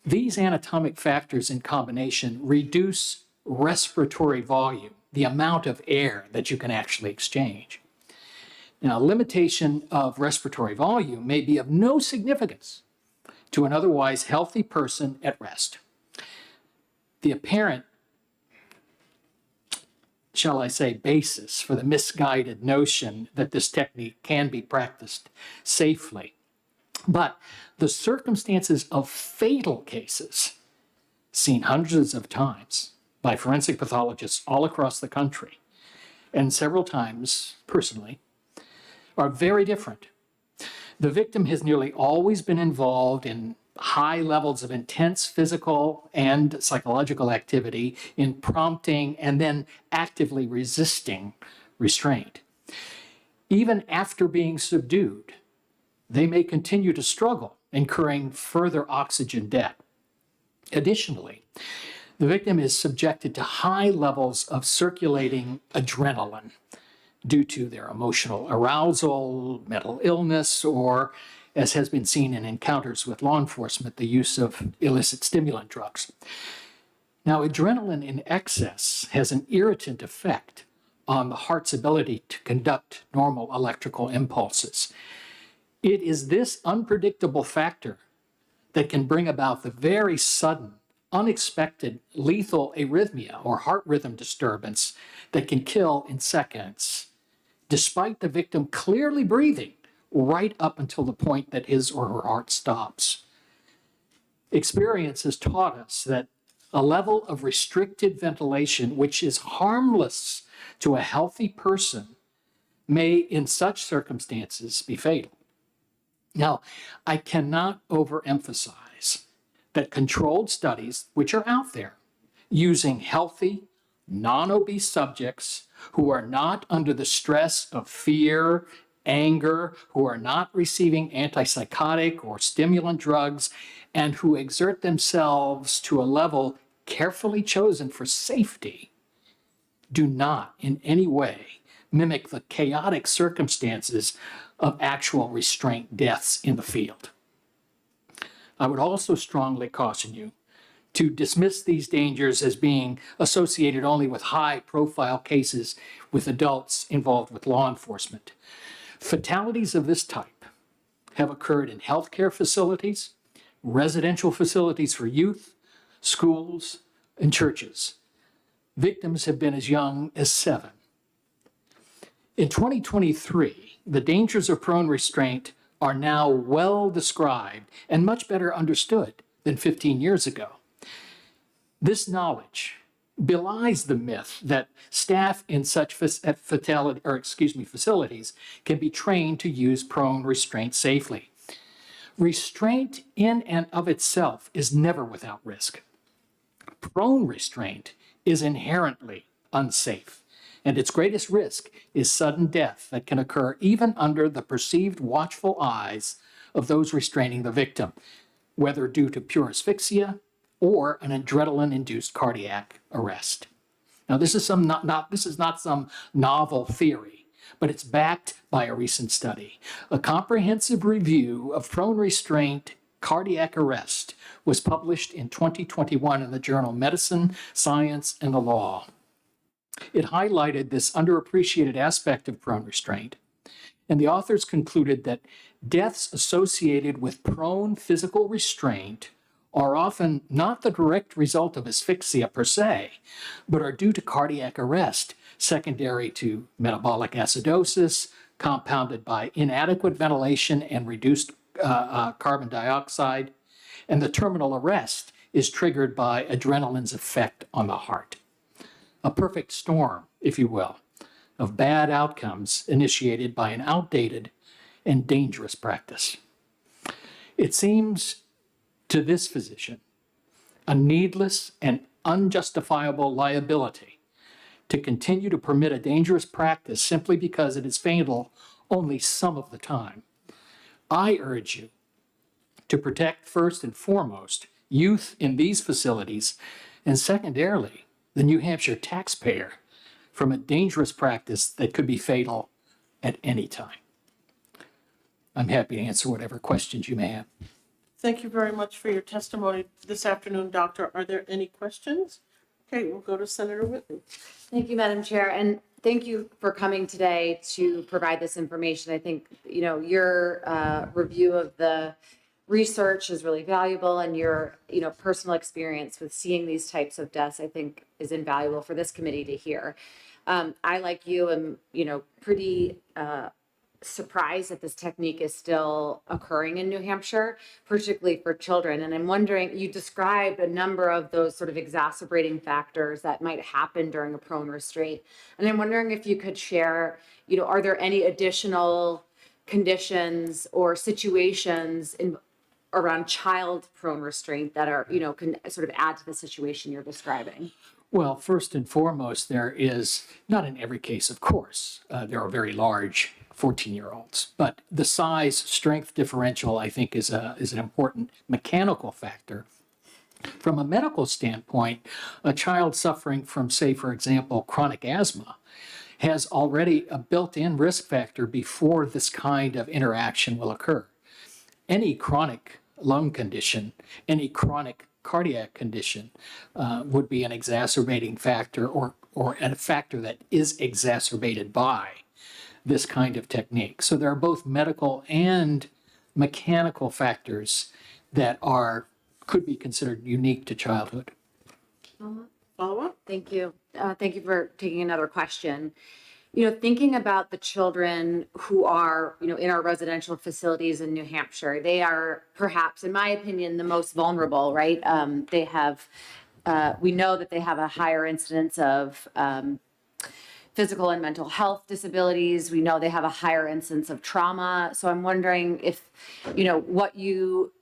These anatomic factors in combination reduce respiratory volume, the amount of air that you can actually exchange. Now, limitation of respiratory volume may be of no significance to an otherwise healthy person at rest. The apparent, shall I say, basis for the misguided notion that this technique can be practiced safely. But the circumstances of fatal cases, seen hundreds of times by forensic pathologists all across the country, and several times personally, are very different. The victim has nearly always been involved in high levels of intense physical and psychological activity in prompting and then actively resisting restraint. Even after being subdued, they may continue to struggle, incurring further oxygen debt. Additionally, the victim is subjected to high levels of circulating adrenaline due to their emotional arousal, mental illness, or, as has been seen in encounters with law enforcement, the use of illicit stimulant drugs. Now, adrenaline in excess has an irritant effect on the heart's ability to conduct normal electrical impulses. It is this unpredictable factor that can bring about the very sudden, unexpected, lethal arrhythmia or heart rhythm disturbance that can kill in seconds, despite the victim clearly breathing right up until the point that his or her heart stops. Experience has taught us that a level of restricted ventilation, which is harmless to a healthy person, may, in such circumstances, be fatal. Now, I cannot overemphasize that controlled studies, which are out there, using healthy, non-obese subjects who are not under the stress of fear, anger, who are not receiving antipsychotic or stimulant drugs, and who exert themselves to a level carefully chosen for safety, do not in any way mimic the chaotic circumstances of actual restraint deaths in the field. I would also strongly caution you to dismiss these dangers as being associated only with high-profile cases with adults involved with law enforcement. Fatalities of this type have occurred in healthcare facilities, residential facilities for youth, schools, and churches. Victims have been as young as 7. In 2023, the dangers of prone restraint are now well described and much better understood than 15 years ago. This knowledge belies the myth that staff in such facilities can be trained to use prone restraint safely. Restraint in and of itself is never without risk. Prone restraint is inherently unsafe, and its greatest risk is sudden death that can occur even under the perceived watchful eyes of those restraining the victim, whether due to pure asphyxia or an adrenaline-induced cardiac arrest. Now, this is not some novel theory, but it's backed by a recent study. A comprehensive review of prone restraint cardiac arrest was published in 2021 in the journal Medicine, Science, and the Law. It highlighted this underappreciated aspect of prone restraint, and the authors concluded that deaths associated with prone physical restraint are often not the direct result of asphyxia per se, but are due to cardiac arrest, secondary to metabolic acidosis, compounded by inadequate ventilation and reduced carbon dioxide, and the terminal arrest is triggered by adrenaline's effect on the heart. a perfect storm, if you will, of bad outcomes initiated by an outdated and dangerous practice. It seems to this physician a needless and unjustifiable liability to continue to permit a dangerous practice simply because it is fatal only some of the time. I urge you to protect first and foremost youth in these facilities, and secondarily, the New Hampshire taxpayer from a dangerous practice that could be fatal at any time. I'm happy to answer whatever questions you may have. Thank you very much for your testimony this afternoon, Doctor. Are there any questions? Okay, we'll go to Senator Whitney. Thank you, Madam Chair, and thank you for coming today to provide this information. I think, your review of the research is really valuable, and your, personal experience with seeing these types of deaths, I think, is invaluable for this committee to hear. I, like you, am, pretty surprised that this technique is still occurring in New Hampshire, particularly for children. And I'm wondering, you described a number of those sort of exacerbating factors that might happen during a prone restraint. And I'm wondering if you could share, are there any additional conditions or situations around child prone restraint that are, can sort of add to the situation you're describing? Well, first and foremost, there is, not in every case, of course, there are very large 14-year-olds, but the size strength differential, I think, is an important mechanical factor. From a medical standpoint, a child suffering from, say, for example, chronic asthma has already a built-in risk factor before this kind of interaction will occur. Any chronic lung condition, any chronic cardiac condition would be an exacerbating factor or a factor that is exacerbated by this kind of technique. So there are both medical and mechanical factors that could be considered unique to childhood. Follow-up? Thank you. Thank you for taking another question. Thinking about the children who are, in our residential facilities in New Hampshire, they are perhaps, in my opinion, the most vulnerable, right? They have, we know that they have a higher incidence of physical and mental health disabilities. We know they have a higher incidence of trauma. So I'm wondering if, do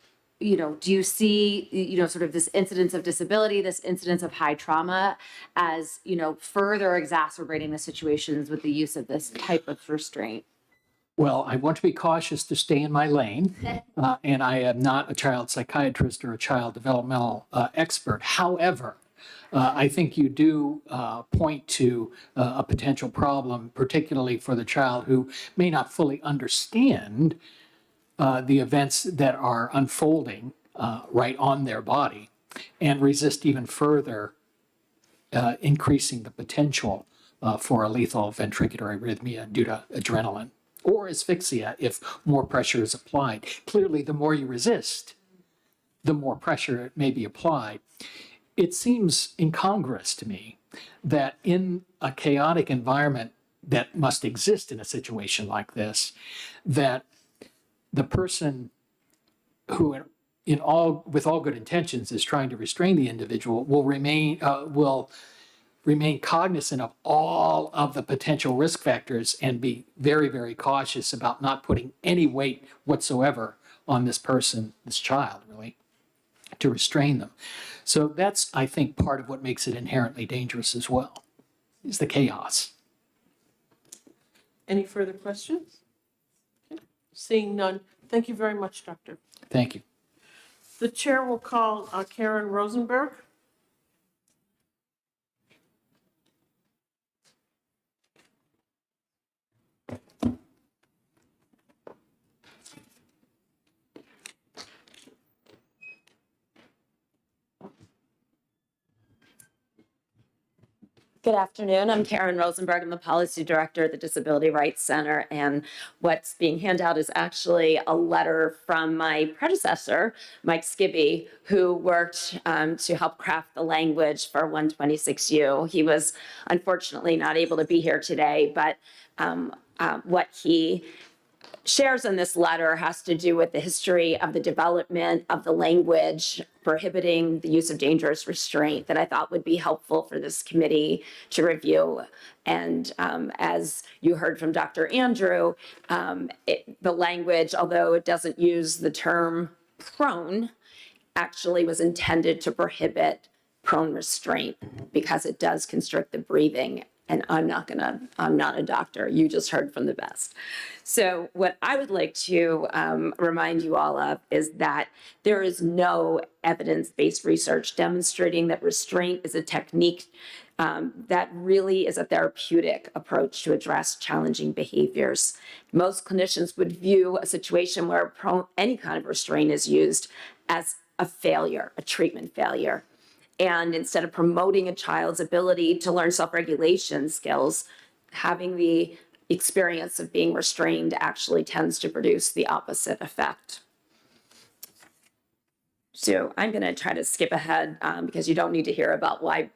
you see, sort of this incidence of disability, this incidence of high trauma as, further exacerbating the situations with the use of this type of restraint? Well, I want to be cautious to stay in my lane, and I am not a child psychiatrist or a child developmental expert. However, I think you do point to a potential problem, particularly for the child who may not fully understand the events that are unfolding right on their body and resist even further increasing the potential for a lethal ventricular arrhythmia due to adrenaline or asphyxia if more pressure is applied. Clearly, the more you resist, the more pressure may be applied. It seems incongruous to me that in a chaotic environment that must exist in a situation like this, that the person who, with all good intentions, is trying to restrain the individual will remain cognizant of all of the potential risk factors and be very, very cautious about not putting any weight whatsoever on this person, this child, really, to restrain them. So that's, I think, part of what makes it inherently dangerous as well, is the chaos. Any further questions? Okay. Seeing none, thank you very much, Doctor. Thank you. The chair will call Karen Rosenberg. Good afternoon. I'm Karen Rosenberg. I'm the Policy Director at the Disability Rights Center. And what's being handed out is actually a letter from my predecessor, Mike Skibby, who worked to help craft the language for 126U. He was unfortunately not able to be here today, but what he shares in this letter has to do with the history of the development of the language prohibiting the use of dangerous restraint that I thought would be helpful for this committee to review. And as you heard from Dr. Andrew, the language, although it doesn't use the term prone, actually was intended to prohibit prone restraint because it does constrict the breathing. And I'm not a doctor. You just heard from the best. So what I would like to remind you all of is that there is no evidence-based research demonstrating that restraint is a technique that really is a therapeutic approach to address challenging behaviors. Most clinicians would view a situation where any kind of restraint is used as a failure, a treatment failure. And instead of promoting a child's ability to learn self-regulation skills, having the experience of being restrained actually tends to produce the opposite effect. So I'm going to try to skip ahead because you don't need to hear about why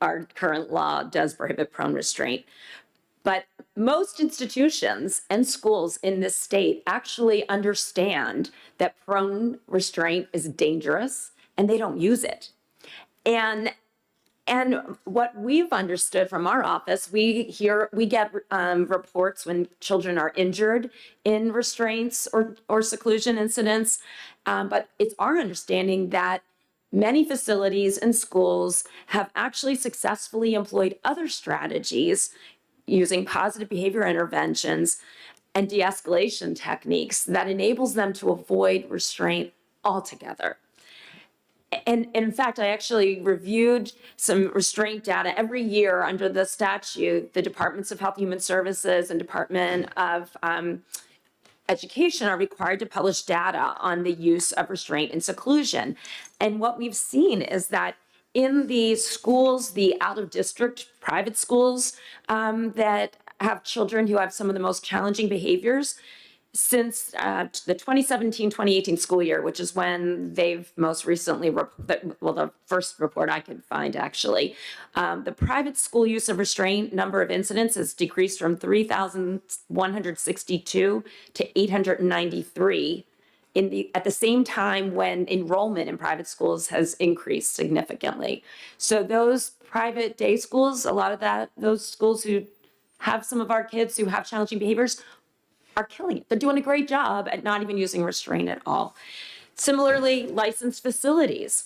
our current law does prohibit prone restraint. But most institutions and schools in this state actually understand that prone restraint is dangerous and they don't use it. And what we've understood from our office, we get reports when children are injured in restraints or seclusion incidents. But it's our understanding that many facilities and schools have actually successfully employed other strategies using positive behavior interventions and de-escalation techniques that enables them to avoid restraint altogether. And in fact, I actually reviewed some restraint data every year under the statute. The Departments of Health and Human Services and Department of Education are required to publish data on the use of restraint and seclusion. And what we've seen is that in the schools, the out-of-district private schools that have children who have some of the most challenging behaviors, since the 2017-2018 school year, which is when they've most recently, the first report I could find actually, the private school use of restraint number of incidents has decreased from 3,162 to 893 at the same time when enrollment in private schools has increased significantly. So those private day schools, a lot of those schools who have some of our kids who have challenging behaviors are killing it. They're doing a great job at not even using restraint at all. Similarly, licensed facilities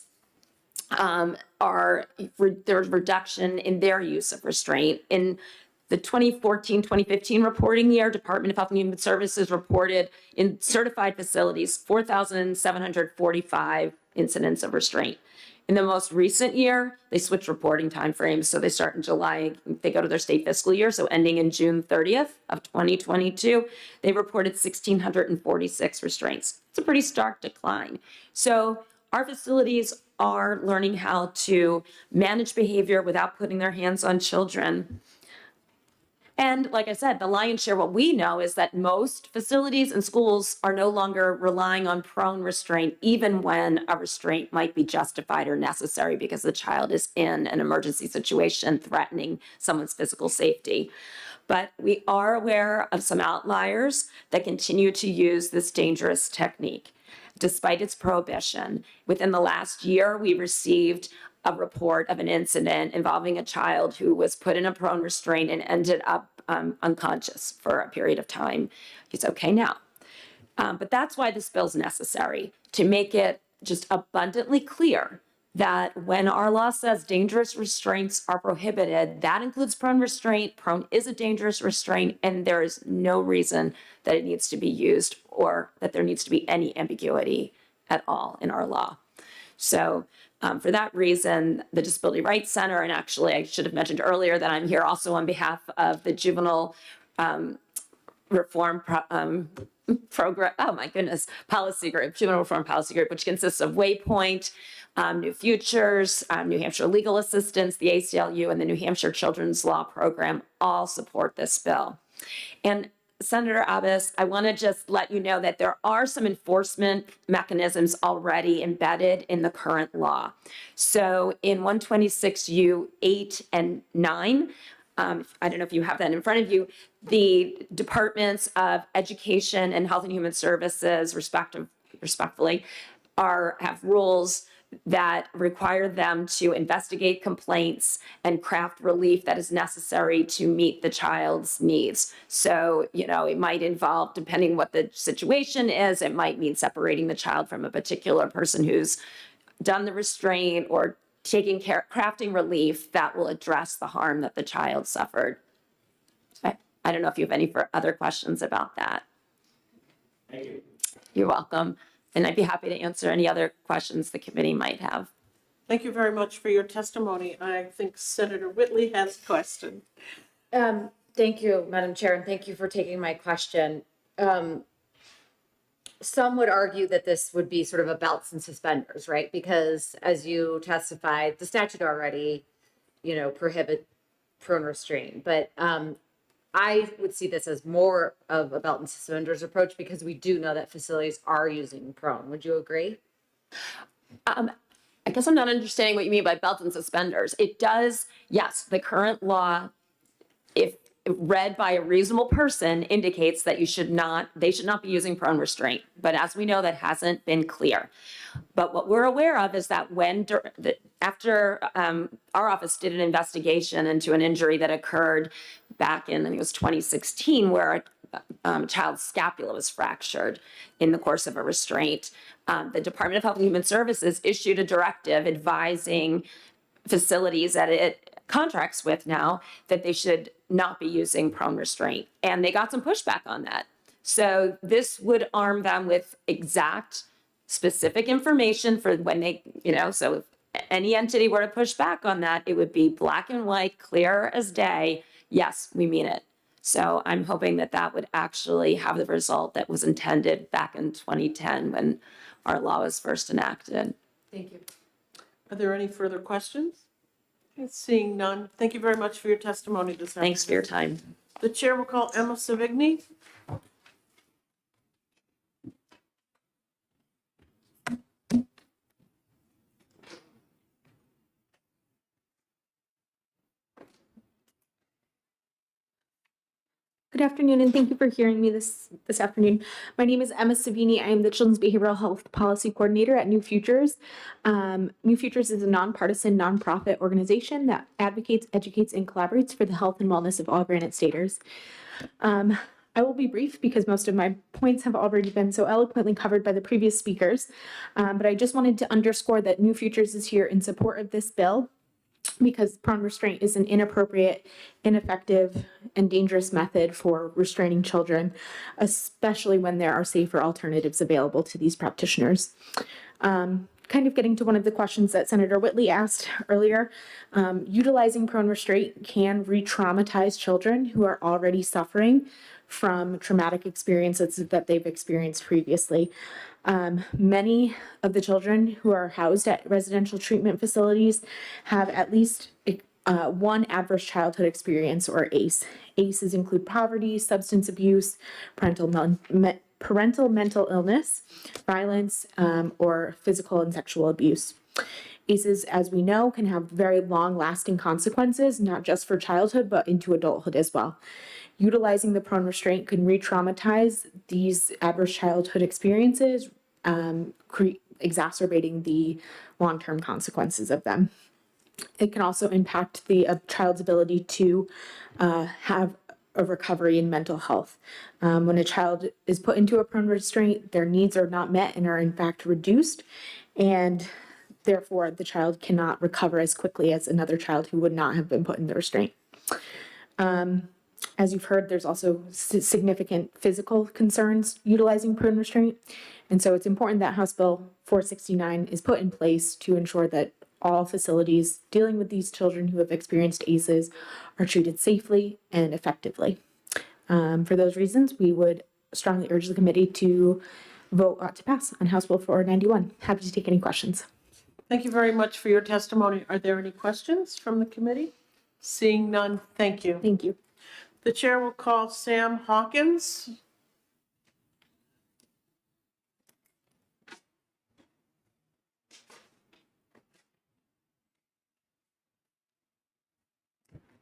there's reduction in their use of restraint. In the 2014-2015 reporting year, Department of Health and Human Services reported in certified facilities 4,745 incidents of restraint. In the most recent year, they switched reporting timeframes. So they start in July, they go to their state fiscal year. So ending in June 30th of 2022, they reported 1,646 restraints. It's a pretty stark decline. So our facilities are learning how to manage behavior without putting their hands on children. And like I said, the lion's share, what we know is that most facilities and schools are no longer relying on prone restraint, even when a restraint might be justified or necessary because the child is in an emergency situation threatening someone's physical safety. But we are aware of some outliers that continue to use this dangerous technique. Despite its prohibition, within the last year, we received a report of an incident involving a child who was put in a prone restraint and ended up unconscious for a period of time. He's okay now. But that's why this bill is necessary, to make it just abundantly clear that when our law says dangerous restraints are prohibited, that includes prone restraint. Prone is a dangerous restraint, and there is no reason that it needs to be used or that there needs to be any ambiguity at all in our law. So for that reason, the Disability Rights Center, and actually I should have mentioned earlier that I'm here also on behalf of the Juvenile Reform Program, oh my goodness, Policy Group, Juvenile Reform Policy Group, which consists of Waypoint, New Futures, New Hampshire Legal Assistance, the ACLU, and the New Hampshire Children's Law Program all support this bill. And Senator Abbas, I want to just let you know that there are some enforcement mechanisms already embedded in the current law. So in 126U 8 and 9, I don't know if you have that in front of you, the departments of education and health and human services, respectfully, have rules that require them to investigate complaints and craft relief that is necessary to meet the child's needs. So, it might involve, depending what the situation is, it might mean separating the child from a particular person who's done the restraint or crafting relief that will address the harm that the child suffered. I don't know if you have any other questions about that. Thank you. You're welcome. And I'd be happy to answer any other questions the committee might have. Thank you very much for your testimony. I think Senator Whitley has a question. Thank you, Madam Chair, and thank you for taking my question. Some would argue that this would be sort of a belts and suspenders, right? Because as you testified, the statute already, prohibit prone restraint. But I would see this as more of a belt and suspenders approach because we do know that facilities are using prone. Would you agree? I guess I'm not understanding what you mean by belt and suspenders. It does, yes, the current law, if read by a reasonable person, indicates that they should not be using prone restraint. But as we know, that hasn't been clear. But what we're aware of is that after our office did an investigation into an injury that occurred back in, I think it was 2016, where a child's scapula was fractured in the course of a restraint, the Department of Health and Human Services issued a directive advising facilities that it contracts with now that they should not be using prone restraint. And they got some pushback on that. So this would arm them with exact specific information for when they, so if any entity were to push back on that, it would be black and white, clear as day. Yes, we mean it. So I'm hoping that that would actually have the result that was intended back in 2010 when our law was first enacted. Thank you. Are there any further questions? Seeing none, thank you very much for your testimony this afternoon. Thanks for your time. The chair will call Emma Savigny. Good afternoon, and thank you for hearing me this afternoon. My name is Emma Savini. I am the Children's Behavioral Health Policy Coordinator at New Futures. New Futures is a nonpartisan, nonprofit organization that advocates, educates, and collaborates for the health and wellness of all Granite Staters. I will be brief because most of my points have already been so eloquently covered by the previous speakers, but I just wanted to underscore that New Futures is here in support of this bill, because prone restraint is an inappropriate, ineffective, and dangerous method for restraining children, especially when there are safer alternatives available to these practitioners. Kind of getting to one of the questions that Senator Whitley asked earlier, utilizing prone restraint can re-traumatize children who are already suffering from traumatic experiences that they've experienced previously. Many of the children who are housed at residential treatment facilities have at least one adverse childhood experience, or ACE. ACEs include poverty, substance abuse, parental mental illness, violence, or physical and sexual abuse. ACEs, as we know, can have very long-lasting consequences, not just for childhood, but into adulthood as well. Utilizing the prone restraint can re-traumatize these adverse childhood experiences, exacerbating the long-term consequences of them. It can also impact the child's ability to have a recovery in mental health. When a child is put into a prone restraint, their needs are not met and are in fact reduced, and therefore the child cannot recover as quickly as another child who would not have been put in the restraint. As you've heard, there's also significant physical concerns utilizing prone restraint. And so it's important that House Bill 469 is put in place to ensure that all facilities dealing with these children who have experienced ACEs are treated safely and effectively. For those reasons, we would strongly urge the committee to vote to pass on House Bill 491. Happy to take any questions. Thank you very much for your testimony. Are there any questions from the committee? Seeing none, thank you. Thank you. The chair will call Sam Hawkins.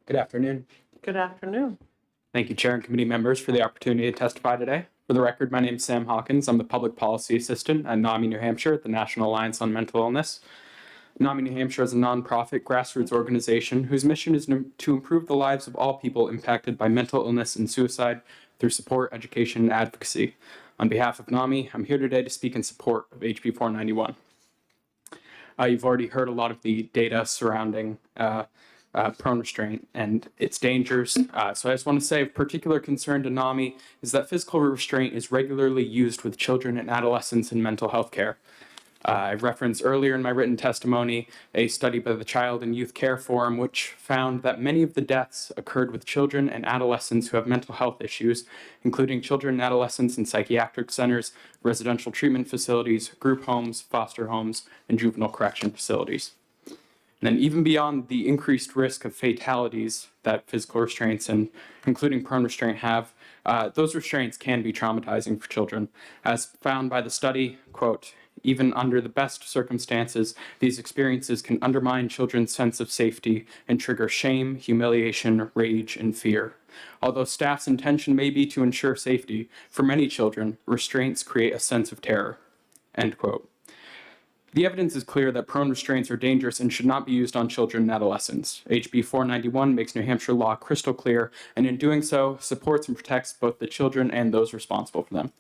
Good afternoon. Good afternoon. Thank you, Chair and committee members, for the opportunity to testify today. For the record, my name is Sam Hawkins. I'm the Public Policy Assistant at NAMI, New Hampshire at the National Alliance on Mental Illness. NAMI, New Hampshire is a nonprofit grassroots organization whose mission is to improve the lives of all people impacted by mental illness and suicide through support, education, and advocacy. On behalf of NAMI, I'm here today to speak in support of HB 491. You've already heard a lot of the data surrounding prone restraint and its dangers. So I just want to say of particular concern to NAMI is that physical restraint is regularly used with children and adolescents in mental health care. I referenced earlier in my written testimony a study by the Child and Youth Care Forum, which found that many of the deaths occurred with children and adolescents who have mental health issues, including children and adolescents in psychiatric centers, residential treatment facilities, group homes, foster homes, and juvenile correction facilities. And then even beyond the increased risk of fatalities that physical restraints and including prone restraint have, those restraints can be traumatizing for children. As found by the study, quote, even under the best circumstances, these experiences can undermine children's sense of safety and trigger shame, humiliation, rage, and fear. Although staff's intention may be to ensure safety, for many children, restraints create a sense of terror. End quote. The evidence is clear that prone restraints are dangerous and should not be used on children and adolescents. HB 491 makes New Hampshire law crystal clear, and in doing so, supports and protects both the children and those responsible for them.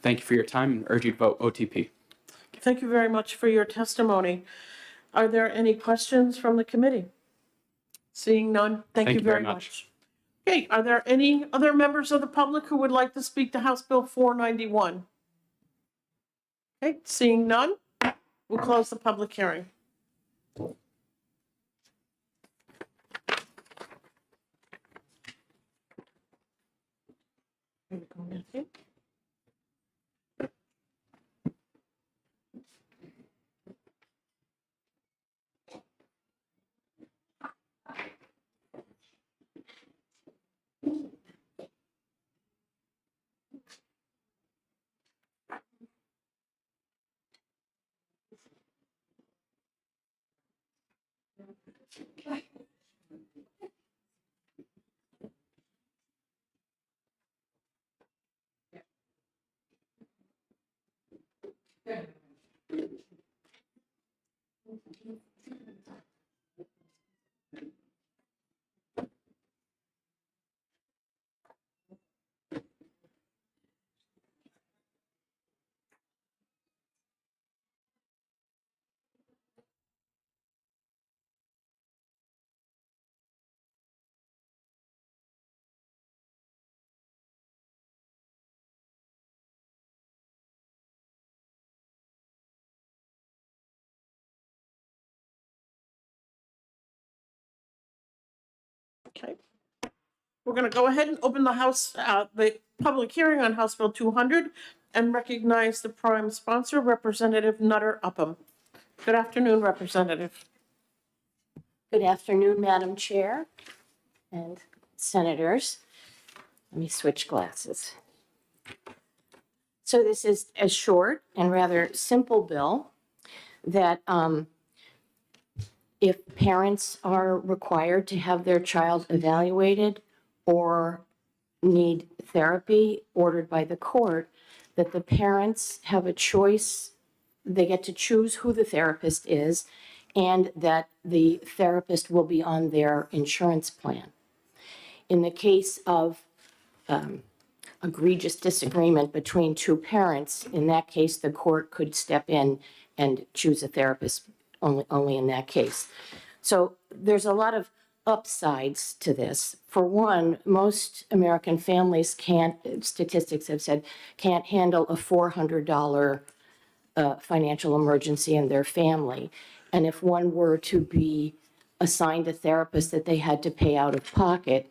Thank you for your time and urge you to vote OTP. Thank you very much for your testimony. Are there any questions from the committee? Seeing none, thank you very much. Okay, are there any other members of the public who would like to speak to House Bill 491? Okay, seeing none, we'll close the public hearing. Here we go, Matthew. Okay. We're going to go ahead and open the public hearing on House Bill 200 and recognize the prime sponsor, Representative Nutter Upham. Good afternoon, Representative. Good afternoon, Madam Chair and Senators. Let me switch glasses. So this is a short and rather simple bill that if parents are required to have their child evaluated or need therapy ordered by the court, that the parents have a choice, they get to choose who the therapist is, and that the therapist will be on their insurance plan. In the case of egregious disagreement between two parents, in that case, the court could step in and choose a therapist only in that case. So there's a lot of upsides to this. For one, most American families statistics have said, can't handle a $400 financial emergency in their family. And if one were to be assigned a therapist that they had to pay out of pocket,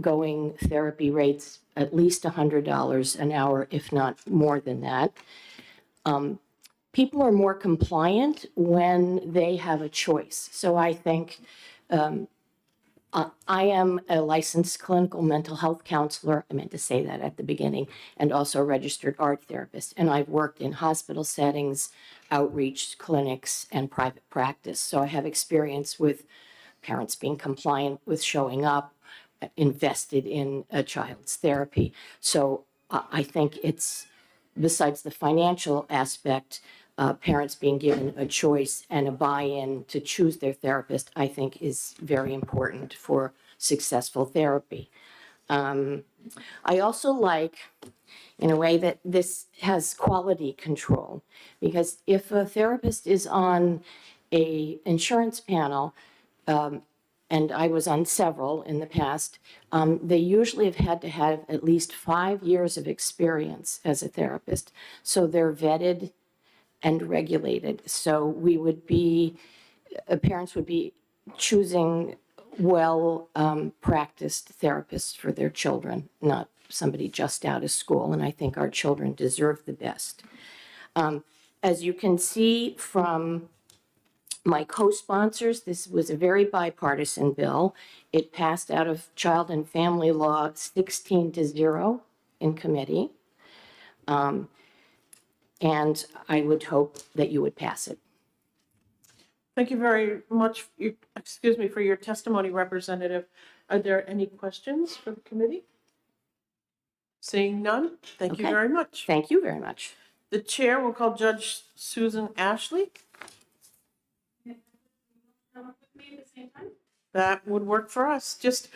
going therapy rates at least $100 an hour, if not more than that. People are more compliant when they have a choice. So I think I am a licensed clinical mental health counselor. I meant to say that at the beginning, and also a registered art therapist. And I've worked in hospital settings, outreach clinics, and private practice. So I have experience with parents being compliant with showing up, invested in a child's therapy. So I think it's, besides the financial aspect, parents being given a choice and a buy-in to choose their therapist, I think is very important for successful therapy. I also like, in a way, that this has quality control, because if a therapist is on a insurance panel, and I was on several in the past, they usually have had to have at least 5 years of experience as a therapist. So they're vetted and regulated. So we would be, parents would be choosing well practiced therapists for their children, not somebody just out of school. And I think our children deserve the best. As you can see from my co-sponsors, this was a very bipartisan bill. It passed out of Child and Family Law 16-0 in committee. And I would hope that you would pass it. Thank you very much, excuse me, for your testimony, Representative. Are there any questions for the committee? Seeing none, thank you Okay. very much. Thank you very much. The chair will call Judge Susan Ashley. That would work for us. Just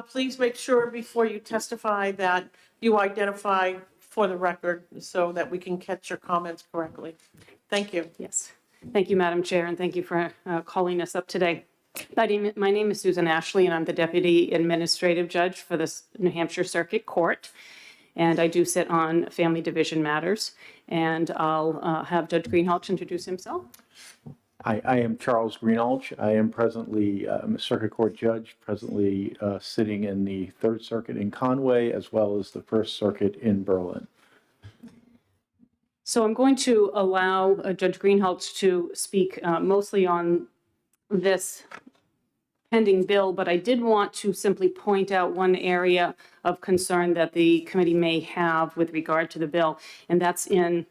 please make sure before you testify that you identify for the record so that we can catch your comments correctly. Thank you. Yes. Thank you, Madam Chair, and thank you for calling us up today. My name is Susan Ashley, and I'm the Deputy Administrative Judge for the New Hampshire Circuit Court. And I do sit on family division matters. And I'll have Judge Greenhalgh introduce himself. I am Charles Greenhalgh. I am presently I'm a circuit court judge, presently sitting in the Third Circuit in Conway, as well as the First Circuit in Berlin. So I'm going to allow Judge Greenhalgh to speak mostly on this pending bill, but I did want to simply point out one area of concern that the committee may have with regard to the bill, and that's in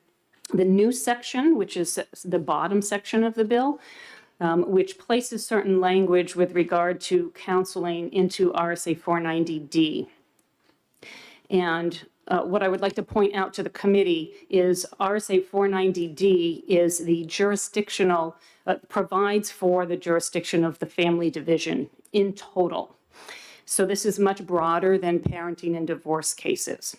the new section, which is the bottom section of the bill, which places certain language with regard to counseling into RSA 490D. And what I would like to point out to the committee is RSA 490D is the jurisdictional, provides for the jurisdiction of the family division in total. So this is much broader than parenting and divorce cases.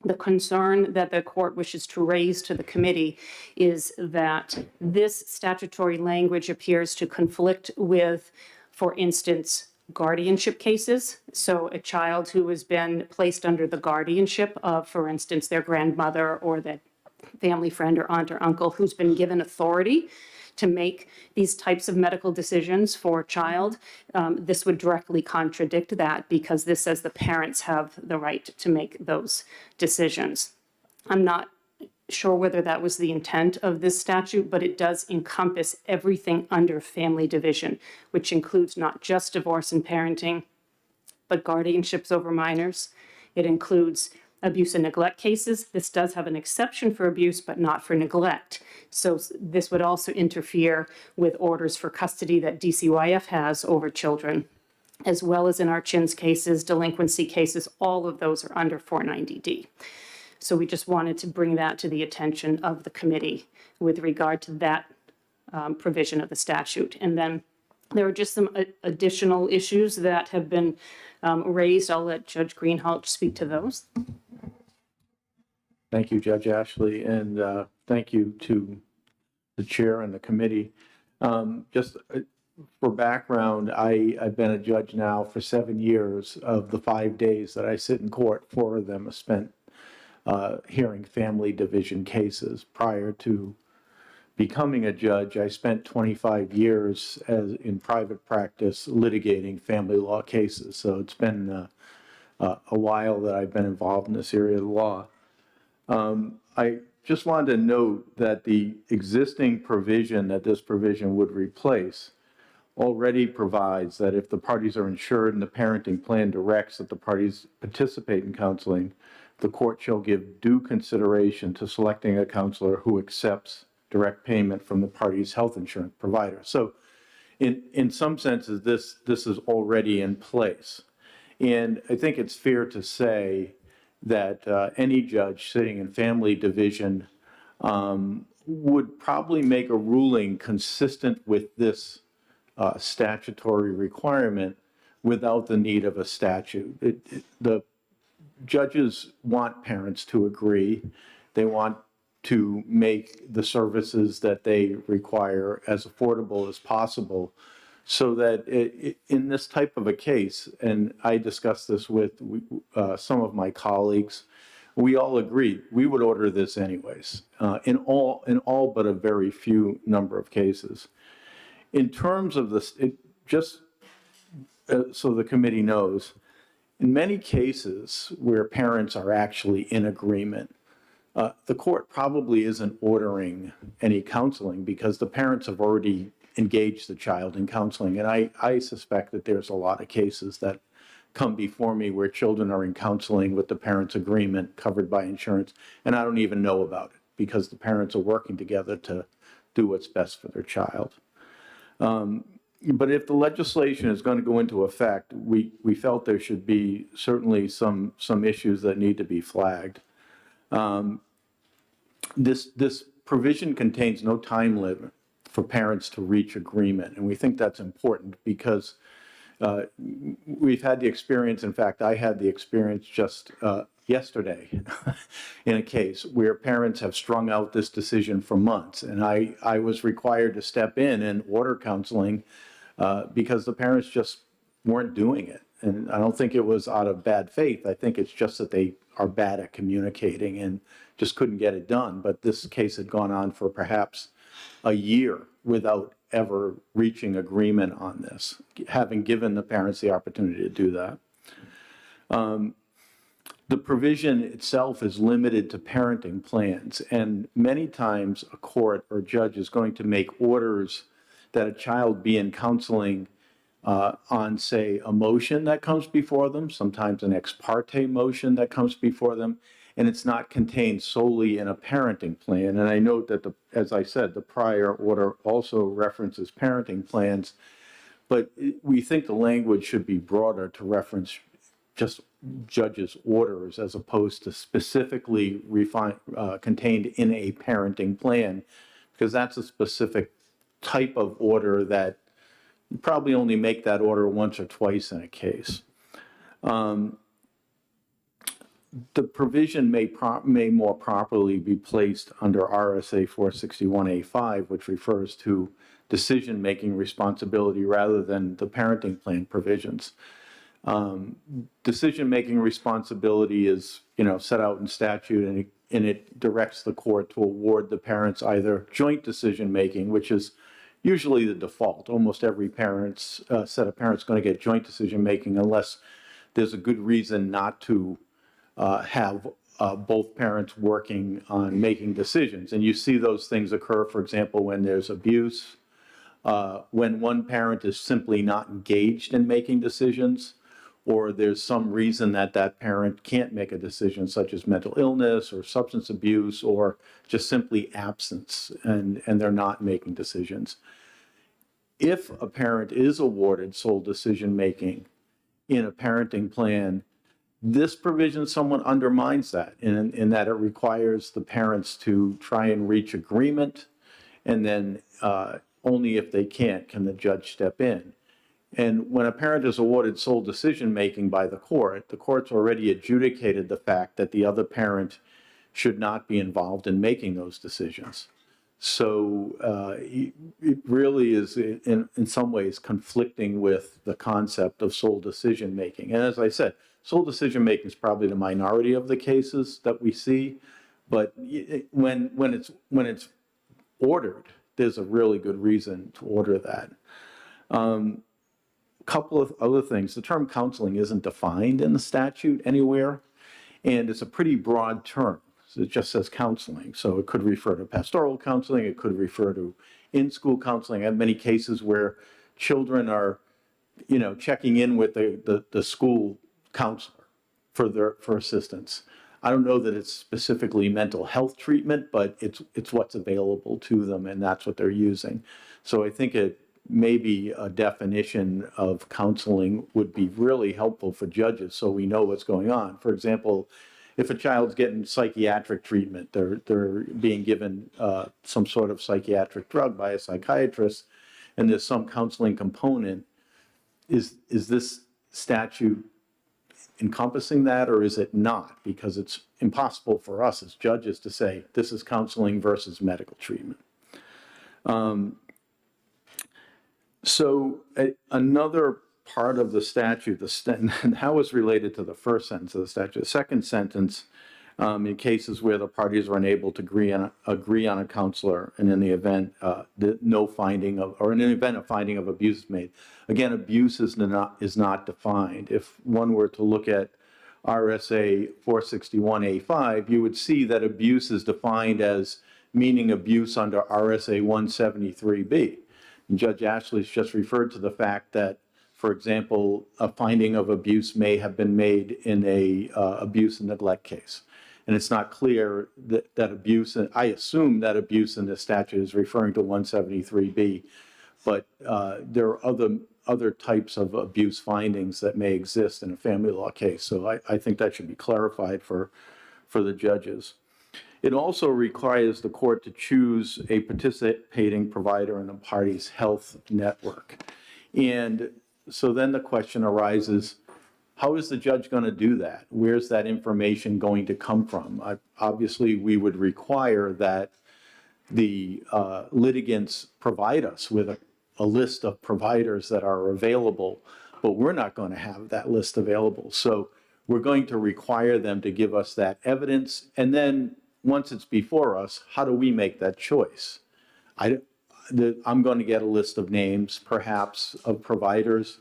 The concern that the court wishes to raise to the committee is that this statutory language appears to conflict with, for instance, guardianship cases. So a child who has been placed under the guardianship of, for instance, their grandmother or their family friend or aunt or uncle who's been given authority to make these types of medical decisions for a child, this would directly contradict that, because this says the parents have the right to make those decisions. I'm not sure whether that was the intent of this statute, but it does encompass everything under family division, which includes not just divorce and parenting, but guardianships over minors. It includes abuse and neglect cases. This does have an exception for abuse, but not for neglect. So this would also interfere with orders for custody that DCYF has over children, as well as in our CHINS cases, delinquency cases. All of those are under 490D. So we just wanted to bring that to the attention of the committee with regard to that provision of the statute. And then there are just some additional issues that have been raised. I'll let Judge Greenhalgh speak to those. Thank you, Judge Ashley, and thank you to the chair and the committee. Just for background, I've been a judge now for 7 years. Of the 5 days that I sit in court, 4 of them are spent hearing family division cases. Prior to becoming a judge, I spent 25 years in private practice litigating family law cases. So it's been a while that I've been involved in this area of the law. I just wanted to note that the existing provision that this provision would replace already provides that if the parties are insured and the parenting plan directs that the parties participate in counseling, the court shall give due consideration to selecting a counselor who accepts direct payment from the party's health insurance provider. So in some senses, this is already in place. And I think it's fair to say that any judge sitting in family division would probably make a ruling consistent with this statutory requirement without the need of a statute. The judges want parents to agree. They want to make the services that they require as affordable as possible, so that in this type of a case, and I discussed this with some of my colleagues, we all agreed we would order this anyways, in all but a very few number of cases. In terms of this, so the committee knows, in many cases where parents are actually in agreement, the court probably isn't ordering any counseling because the parents have already engaged the child in counseling. And I suspect that there's a lot of cases that come before me where children are in counseling with the parents' agreement covered by insurance, and I don't even know about it because the parents are working together to do what's best for their child. But if the legislation is going to go into effect, we felt there should be certainly some issues that need to be flagged. This provision contains no time limit for parents to reach agreement, and we think that's important because we've had the experience, in fact, I had the experience just yesterday in a case where parents have strung out this decision for months, and I was required to step in and order counseling because the parents just weren't doing it. And I don't think it was out of bad faith. I think it's just that they are bad at communicating and just couldn't get it done. But this case had gone on for perhaps a year without ever reaching agreement on this, having given the parents the opportunity to do that. The provision itself is limited to parenting plans, and many times a court or judge is going to make orders that a child be in counseling on, say, a motion that comes before them, sometimes an ex parte motion that comes before them, and it's not contained solely in a parenting plan. And I note that, as I said, the prior order also references parenting plans, but we think the language should be broader to reference just judges' orders as opposed to specifically contained in a parenting plan, because that's a specific type of order that you probably only make that order once or twice in a case. The provision may more properly be placed under RSA 461A5, which refers to decision-making responsibility rather than the parenting plan provisions. Decision-making responsibility is, set out in statute, and it directs the court to award the parents either joint decision-making, which is usually the default. Almost every set of parents going to get joint decision-making unless there's a good reason not to have both parents working on making decisions. And you see those things occur, for example, when there's abuse, when one parent is simply not engaged in making decisions, or there's some reason that that parent can't make a decision, such as mental illness or substance abuse or just simply absence, and they're not making decisions. If a parent is awarded sole decision-making in a parenting plan, this provision somewhat undermines that in that it requires the parents to try and reach agreement, and then only if they can't can the judge step in. And when a parent is awarded sole decision-making by the court's already adjudicated the fact that the other parent should not be involved in making those decisions. So it really is in some ways conflicting with the concept of sole decision-making. And as I said, sole decision-making is probably the minority of the cases that we see, but when it's ordered, there's a really good reason to order that. Couple of other things. The term counseling isn't defined in the statute anywhere, and it's a pretty broad term. So it just says counseling. So it could refer to pastoral counseling, it could refer to in-school counseling. I have many cases where children are, checking in with the school counselor for assistance. I don't know that it's specifically mental health treatment, but it's what's available to them, and that's what they're using. So I think maybe a definition of counseling would be really helpful for judges so we know what's going on. For example, if a child's getting psychiatric treatment, they're being given some sort of psychiatric drug by a psychiatrist, and there's some counseling component, is this statute encompassing that, or is it not? Because it's impossible for us as judges to say this is counseling versus medical treatment. Another part of the statute, and that was related to the first sentence of the statute. The second sentence, in cases where the parties are unable to agree on a counselor, and in the event no finding of, or in an event of finding of abuse is made. Again, abuse is not defined. If one were to look at RSA 461A5, you would see that abuse is defined as meaning abuse under RSA 173B. And Judge Ashley's just referred to the fact that, for example, a finding of abuse may have been made in a abuse and neglect case. And it's not clear that abuse, and I assume that abuse in this statute is referring to 173B, but there are other types of abuse findings that may exist in a family law case. So I think that should be clarified for the judges. It also requires the court to choose a participating provider in a party's health network. And so then the question arises, how is the judge going to do that? Where's that information going to come from? Obviously, we would require that the litigants provide us with a list of providers that are available, but we're not going to have that list available. So we're going to require them to give us that evidence. And then once it's before us, how do we make that choice? I'm going to get a list of names, perhaps, of providers.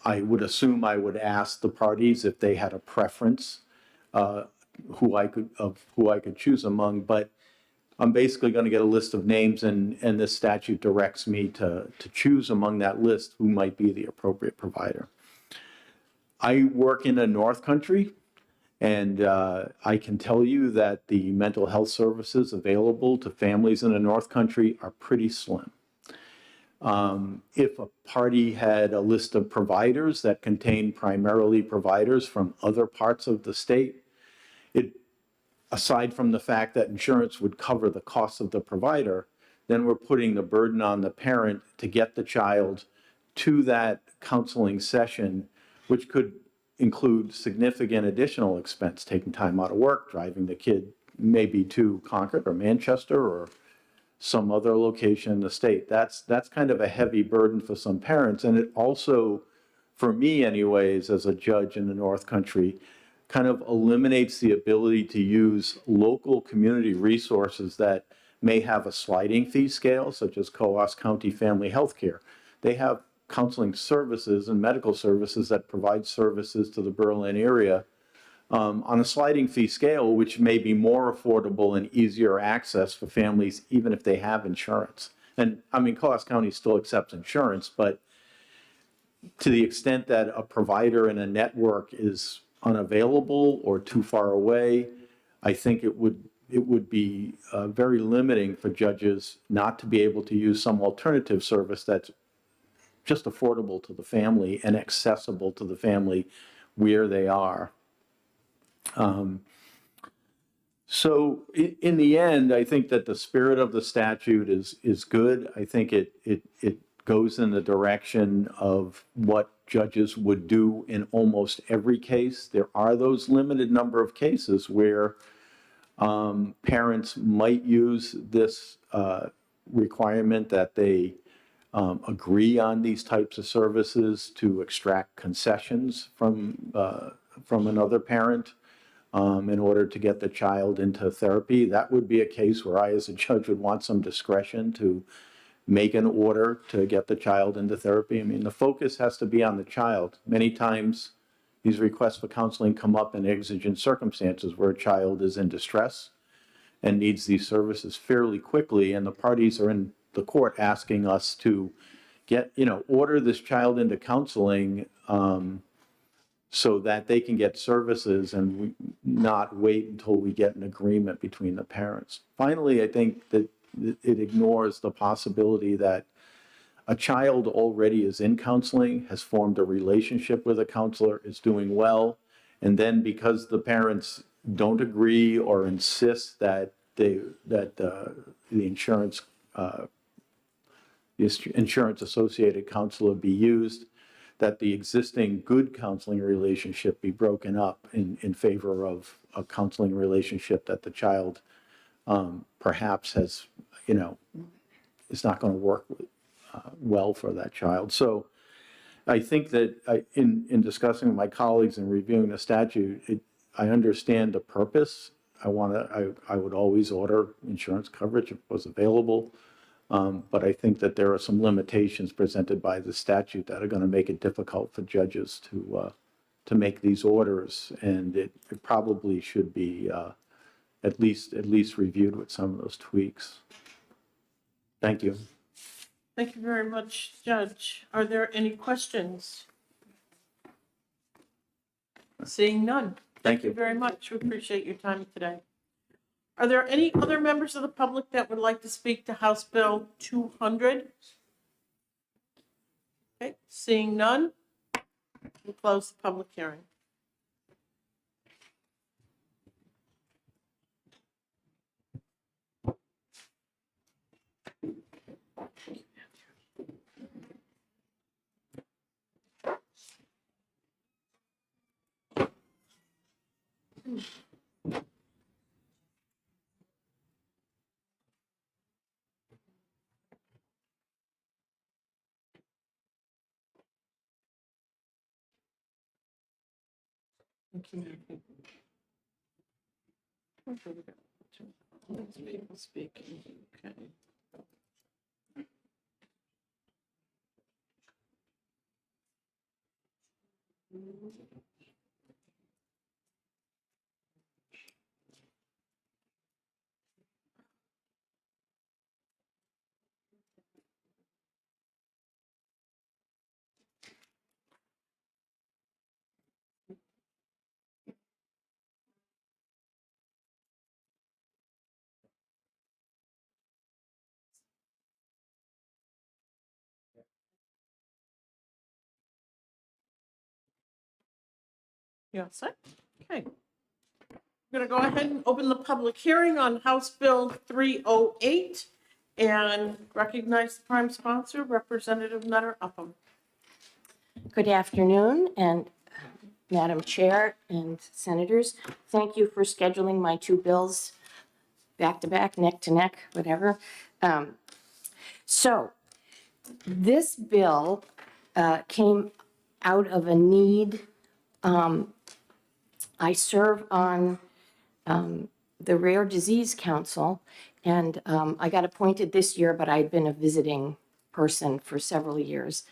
I would assume I would ask the parties if they had a preference, who I could choose among. But I'm basically going to get a list of names, and this statute directs me to choose among that list who might be the appropriate provider. I work in the North Country, and I can tell you that the mental health services available to families in the North Country are pretty slim. If a party had a list of providers that contained primarily providers from other parts of the state, aside from the fact that insurance would cover the cost of the provider, then we're putting the burden on the parent to get the child to that counseling session, which could include significant additional expense, taking time out of work, driving the kid maybe to Concord or Manchester or some other location in the state. That's kind of a heavy burden for some parents. And it also, for me anyways, as a judge in the North Country, kind of eliminates the ability to use local community resources that may have a sliding fee scale, such as Coos County Family Health Care. They have counseling services and medical services that provide services to the Berlin area on a sliding fee scale, which may be more affordable and easier access for families, even if they have insurance. And I mean, Coos County still accepts insurance, but to the extent that a provider in a network is unavailable or too far away, I think it would be very limiting for judges not to be able to use some alternative service that's just affordable to the family and accessible to the family where they are. So in the end, I think that the spirit of the statute is good. I think it goes in the direction of what judges would do in almost every case. There are those limited number of cases where parents might use this requirement that they agree on these types of services to extract concessions from another parent in order to get the child into therapy. That would be a case where I, as a judge, would want some discretion to make an order to get the child into therapy. I mean, the focus has to be on the child. Many times, these requests for counseling come up in exigent circumstances where a child is in distress and needs these services fairly quickly, and the parties are in the court asking us to order this child into counseling so that they can get services and not wait until we get an agreement between the parents. Finally, I think that it ignores the possibility that a child already is in counseling, has formed a relationship with a counselor, is doing well, and then because the parents don't agree or insist that the insurance associated counselor be used, that the existing good counseling relationship be broken up in favor of a counseling relationship that the child perhaps has, is not going to work well for that child. So I think that in discussing with my colleagues and reviewing the statute, I understand the purpose. I would always order insurance coverage if it was available. But I think that there are some limitations presented by the statute that are going to make it difficult for judges to make these orders. And it probably should be at least reviewed with some of those tweaks. Thank you. Thank you very much, Judge. Are there any questions? Seeing none. Thank you. Thank you very much. We appreciate your time today. Are there any other members of the public that would like to speak to House Bill 200? Okay, seeing none, we'll close the public hearing. People speaking, okay. You all set? Okay. We're going to go ahead and open the public hearing on House Bill 308 and recognize the prime sponsor, Representative Nutter Upham. Good afternoon, and Madam Chair and Senators, thank you for scheduling my two bills back to back, neck to neck, whatever. So this bill came out of a need. I serve on the Rare Disease Council, and I got appointed this year, but I'd been a visiting person for several years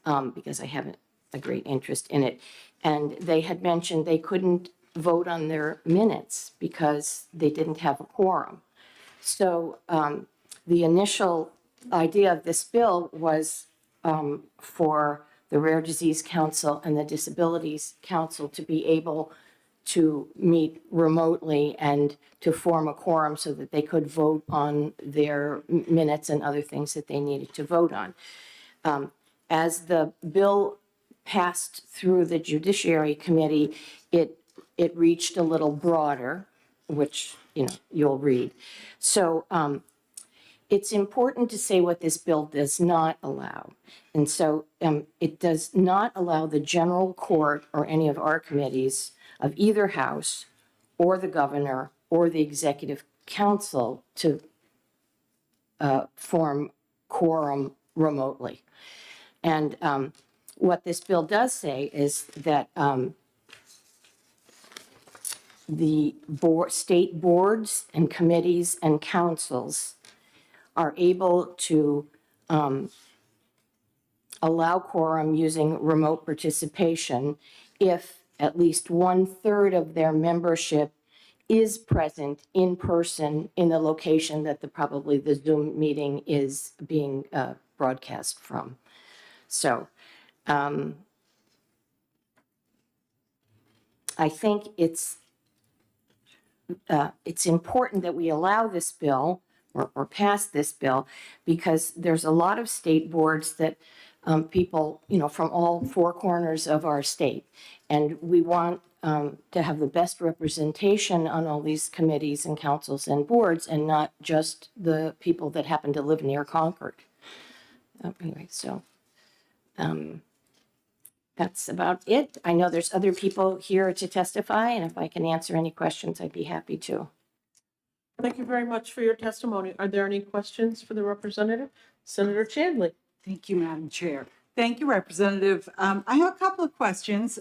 because I have a great interest in it. And they had mentioned they couldn't vote on their minutes because they didn't have a quorum. So the initial idea of this bill was for the Rare Disease Council and the Disabilities Council to be able to meet remotely and to form a quorum so that they could vote on their minutes and other things that they needed to vote on. As the bill passed through the Judiciary Committee, it reached a little broader, which you'll read. So it's important to say what this bill does not allow. And so it does not allow the general court or any of our committees of either house or the governor or the executive council to form quorum remotely. And what this bill does say is that the state boards and committees and councils are able to allow quorum using remote participation if at least 1/3 of their membership is present in person in the location that probably the Zoom meeting is being broadcast from. So I think it's important that we allow this bill or pass this bill, because there's a lot of state boards that people, from all four corners of our state. And we want to have the best representation on all these committees and councils and boards, and not just the people that happen to live near Concord. Anyway, so that's about it. I know there's other people here to testify, and if I can answer any questions, I'd be happy to. Thank you very much for your testimony. Are there any questions for the representative? Senator Chandley. Thank you, Madam Chair. Thank you, Representative. I have a couple of questions.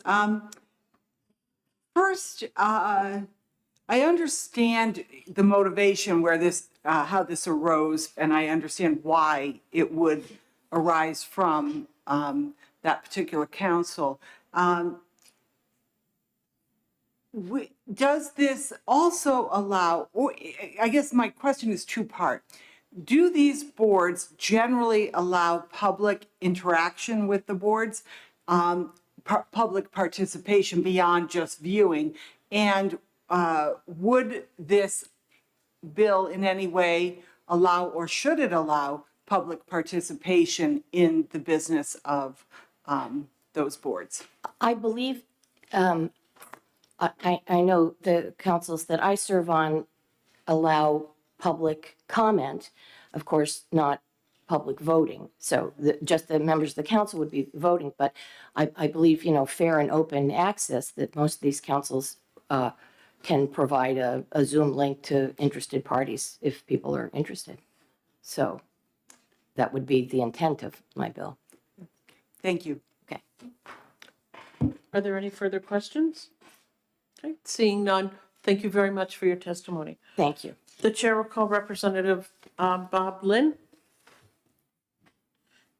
First, I understand the motivation where this, how this arose, and I understand why it would arise from that particular council. Does this also allow, or I guess my question is two-part. Do these boards generally allow public interaction with the boards, public participation beyond just viewing? And would this bill in any way allow, or should it allow, public participation in the business of those boards? I believe, I know the councils that I serve on allow public comment, of course, not public voting. So just the members of the council would be voting, but I believe, fair and open access, that most of these councils can provide a Zoom link to interested parties if people are interested. So that would be the intent of my bill. Thank you. Okay. Are there any further questions? Okay, seeing none, thank you very much for your testimony. Thank you. The chair will call Representative Bob Lynn.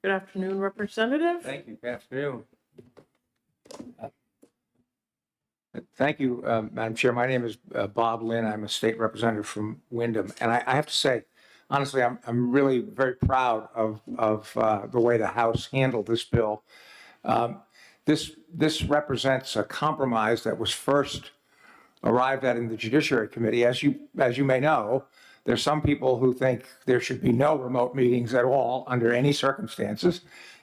Good afternoon, Representative. Thank you. Good afternoon. Thank you, Madam Chair. My name is Bob Lynn. I'm a state representative from Wyndham. And I have to say, honestly, I'm really very proud of the way the House handled this bill. This represents a compromise that was first arrived at in the Judiciary Committee. As you may know, there's some people who think there should be no remote meetings at all under any circumstances.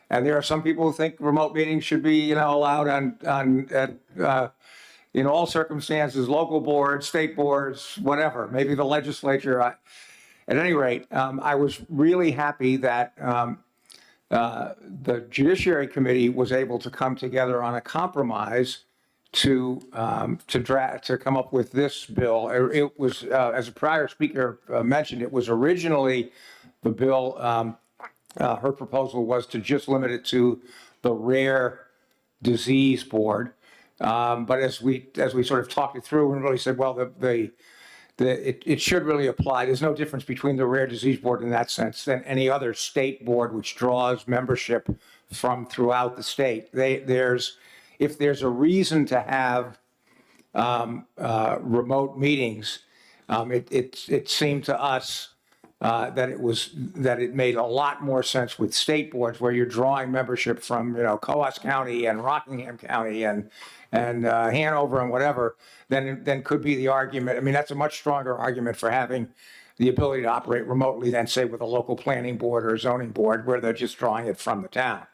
And there are some people who think remote meetings should be, allowed in all circumstances, local boards, state boards, whatever, maybe the legislature. At any rate, I was really happy that the Judiciary Committee was able to come together on a compromise to come up with this bill. It was, as a prior speaker mentioned, it was originally the bill. Her proposal was to just limit it to the Rare Disease Board. But as we sort of talked it through and really said, well, it should really apply. There's no difference between the Rare Disease Board in that sense than any other state board which draws membership from throughout the state. If there's a reason to have remote meetings, it seemed to us that it made a lot more sense with state boards where you're drawing membership from Coos County and Rockingham County and Hanover and whatever, then could be the argument. I mean, that's a much stronger argument for having the ability to operate remotely than, say, with a local planning board or a zoning board where they're just drawing it from the town.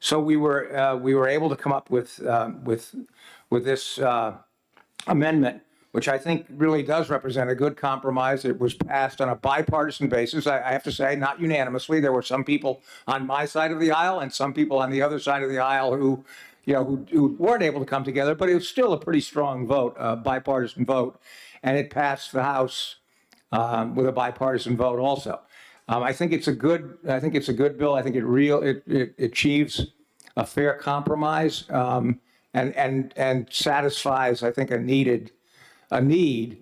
So we were able to come up with this amendment, which I think really does represent a good compromise. It was passed on a bipartisan basis. I have to say, not unanimously. There were some people on my side of the aisle and some people on the other side of the aisle who weren't able to come together, but it was still a pretty strong vote, a bipartisan vote, and it passed the House with a bipartisan vote also. I think it's a good bill. I think it achieves a fair compromise and satisfies, I think, a need,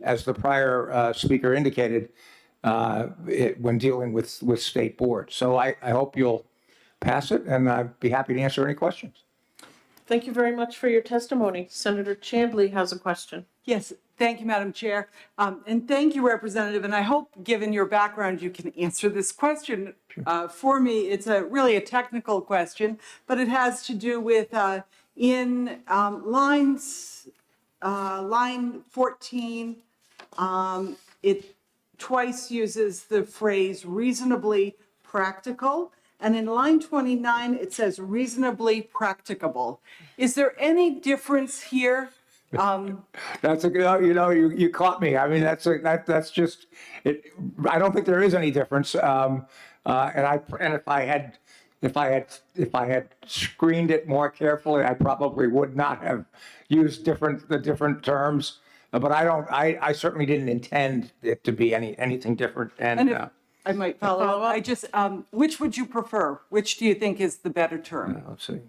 as the prior speaker indicated, when dealing with state boards. So I hope you'll pass it, and I'd be happy to answer any questions. Thank you very much for your testimony. Senator Chandley has a question. Yes, thank you, Madam Chair. And thank you, Representative. And I hope, given your background, you can answer this question for me. It's really a technical question, but it has to do with in line 14, it twice uses the phrase reasonably practical. And in line 29, it says reasonably practicable. Is there any difference here? That's a good, you caught me. I mean, that's just, I don't think there is any difference. And if I had screened it more carefully, I probably would not have used the different terms. But I certainly didn't intend it to be anything different. And if I might follow up, I just, which would you prefer? Which do you think is the better term? Let's see.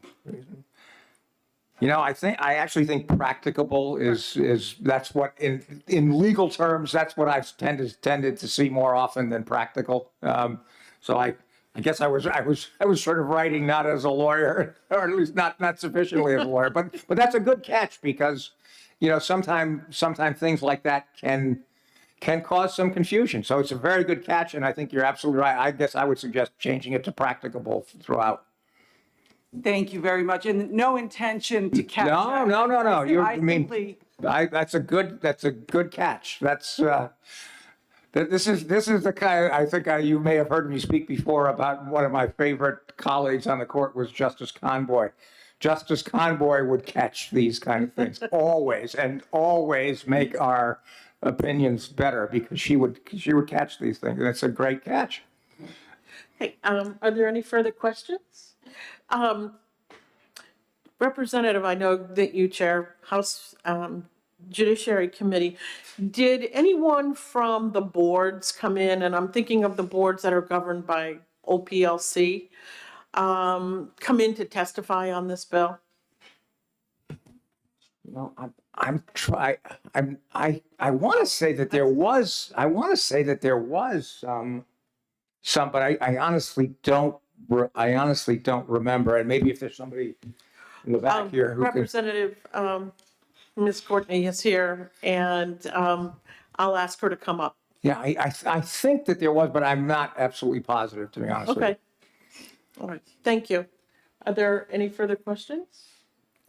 I actually think practicable is that's what in legal terms, that's what I've tended to see more often than practical. So I guess I was sort of writing not as a lawyer, or at least not sufficiently as a lawyer, but that's a good catch because, sometimes things like that can cause some confusion. So it's a very good catch, and I think you're absolutely right. I guess I would suggest changing it to practicable throughout. Thank you very much. And no intention to catch. No. That's a good catch. This is the kind. I think you may have heard me speak before about one of my favorite colleagues on the court was Justice Conboy. Justice Conboy would catch these kind of things always, and always make our opinions better because she would catch these things. That's a great catch. Hey, are there any further questions? Representative, I know that you chair House Judiciary Committee. Did anyone from the boards come in, and I'm thinking of the boards that are governed by OPLC, come in to testify on this bill? I want to say that there was. Some, but I honestly don't remember. And maybe if there's somebody in the back here who Representative Ms. Courtney is here, and I'll ask her to come up. Yeah, I think that there was, but I'm not absolutely positive, to be honest with you. Okay. All right. Thank you. Are there any further questions?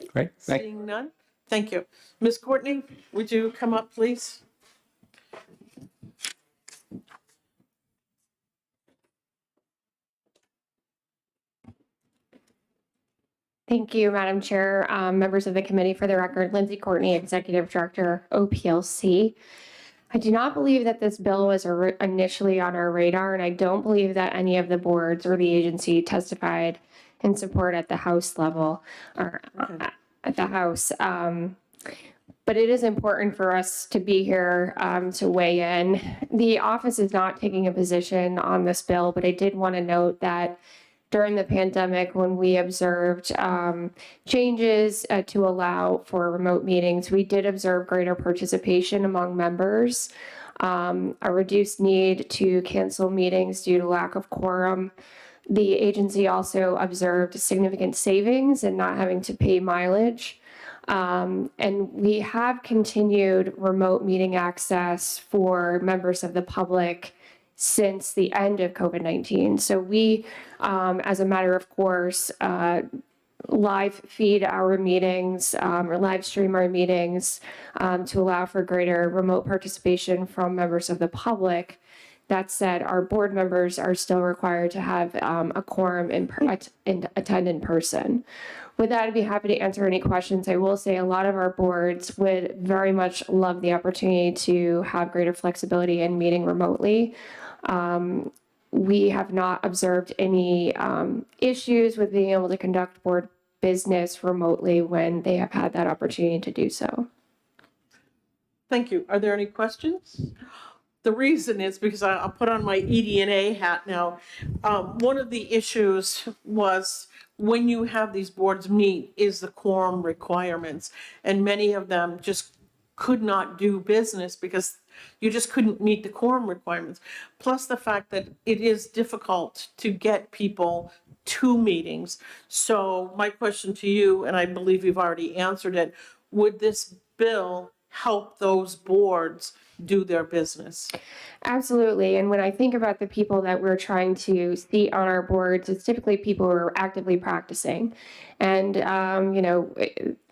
Great. Seeing none. Thank you. Ms. Courtney, would you come up, please? Thank you, Madam Chair, members of the committee. For the record, Lindsay Courtney, Executive Director, OPLC. I do not believe that this bill was initially on our radar, and I don't believe that any of the boards or the agency testified in support at the House level or at the House. But it is important for us to be here to weigh in. The office is not taking a position on this bill, but I did want to note that during the pandemic, when we observed changes to allow for remote meetings, we did observe greater participation among members, a reduced need to cancel meetings due to lack of quorum. The agency also observed significant savings in not having to pay mileage. And we have continued remote meeting access for members of the public since the end of COVID-19. So we, as a matter of course, live feed our meetings or live stream our meetings to allow for greater remote participation from members of the public. That said, our board members are still required to have a quorum and attend in person. With that, I'd be happy to answer any questions. I will say a lot of our boards would very much love the opportunity to have greater flexibility in meeting remotely. We have not observed any issues with being able to conduct board business remotely when they have had that opportunity to do so. Thank you. Are there any questions? The reason is because I'll put on my ED&A hat now. One of the issues was when you have these boards meet is the quorum requirements. And many of them just could not do business because you just couldn't meet the quorum requirements. Plus the fact that it is difficult to get people to meetings. So my question to you, and I believe you've already answered it, would this bill help those boards do their business. Absolutely. And when I think about the people that we're trying to seat on our boards, it's typically people who are actively practicing. And,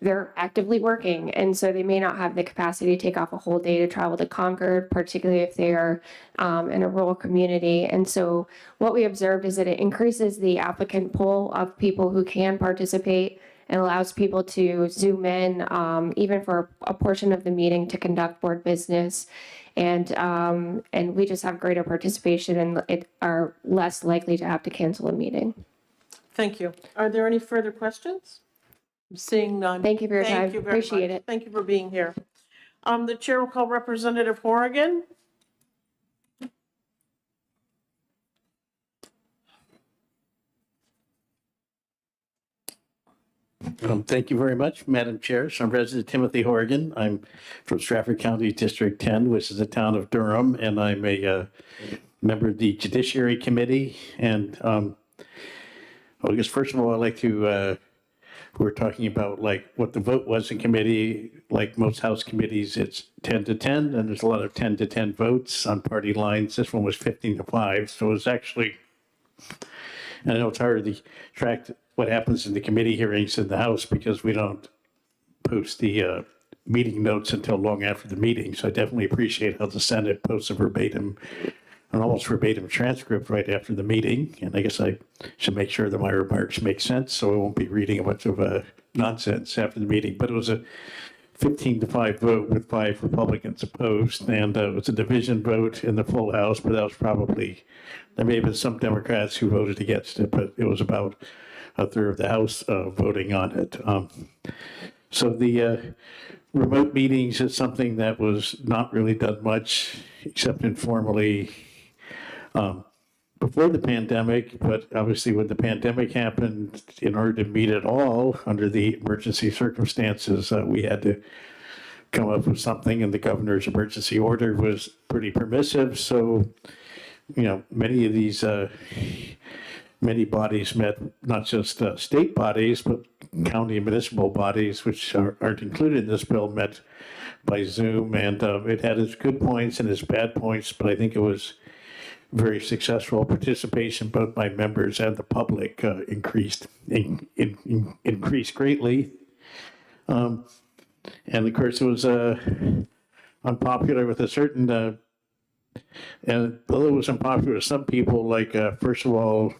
they're actively working. And so they may not have the capacity to take off a whole day to travel to Concord, particularly if they are in a rural community. And so what we observed is that it increases the applicant pool of people who can participate and allows people to zoom in, even for a portion of the meeting, to conduct board business. And we just have greater participation and are less likely to have to cancel a meeting. Thank you. Are there any further questions? Seeing none. Thank you for your time. Thank you very Appreciate much. it. Thank you for being here. The chair will call Representative Horrigan. Thank you very much, Madam Chair. So I'm Resident Timothy Horrigan. I'm from Stratford County District 10, which is the town of Durham, and I'm a member of the Judiciary Committee. And I guess first of all, I'd like to, we're talking about like what the vote was in committee. Like most House committees, it's 10 to 10, and there's a lot of 10 to 10 votes on party lines. This one was 15 to 5, so it was actually, I know it's hard to track what happens in the committee hearings in the House because we don't post the meeting notes until long after the meeting. So I definitely appreciate how the Senate posts a verbatim, an almost verbatim transcript right after the meeting. And I guess I should make sure that my remarks make sense, so I won't be reading a bunch of nonsense after the meeting. But it was a 15 to 5 vote with 5 Republicans opposed, and it was a division vote in the full House, but that was probably, there may have been some Democrats who voted against it, but it was about a third of the House voting on it. So the remote meetings is something that was not really done much, except informally before the pandemic. But obviously when the pandemic happened, in order to meet it all under the emergency circumstances, we had to come up with something, and the governor's emergency order was pretty permissive. So, many of these many bodies met, not just state bodies, but county and municipal bodies, which aren't included in this bill, met by Zoom. And it had its good points and its bad points, but I think it was very successful. Participation both by members and the public increased greatly. And of course, it was unpopular with a certain, and although it was unpopular with some people, like, first of all,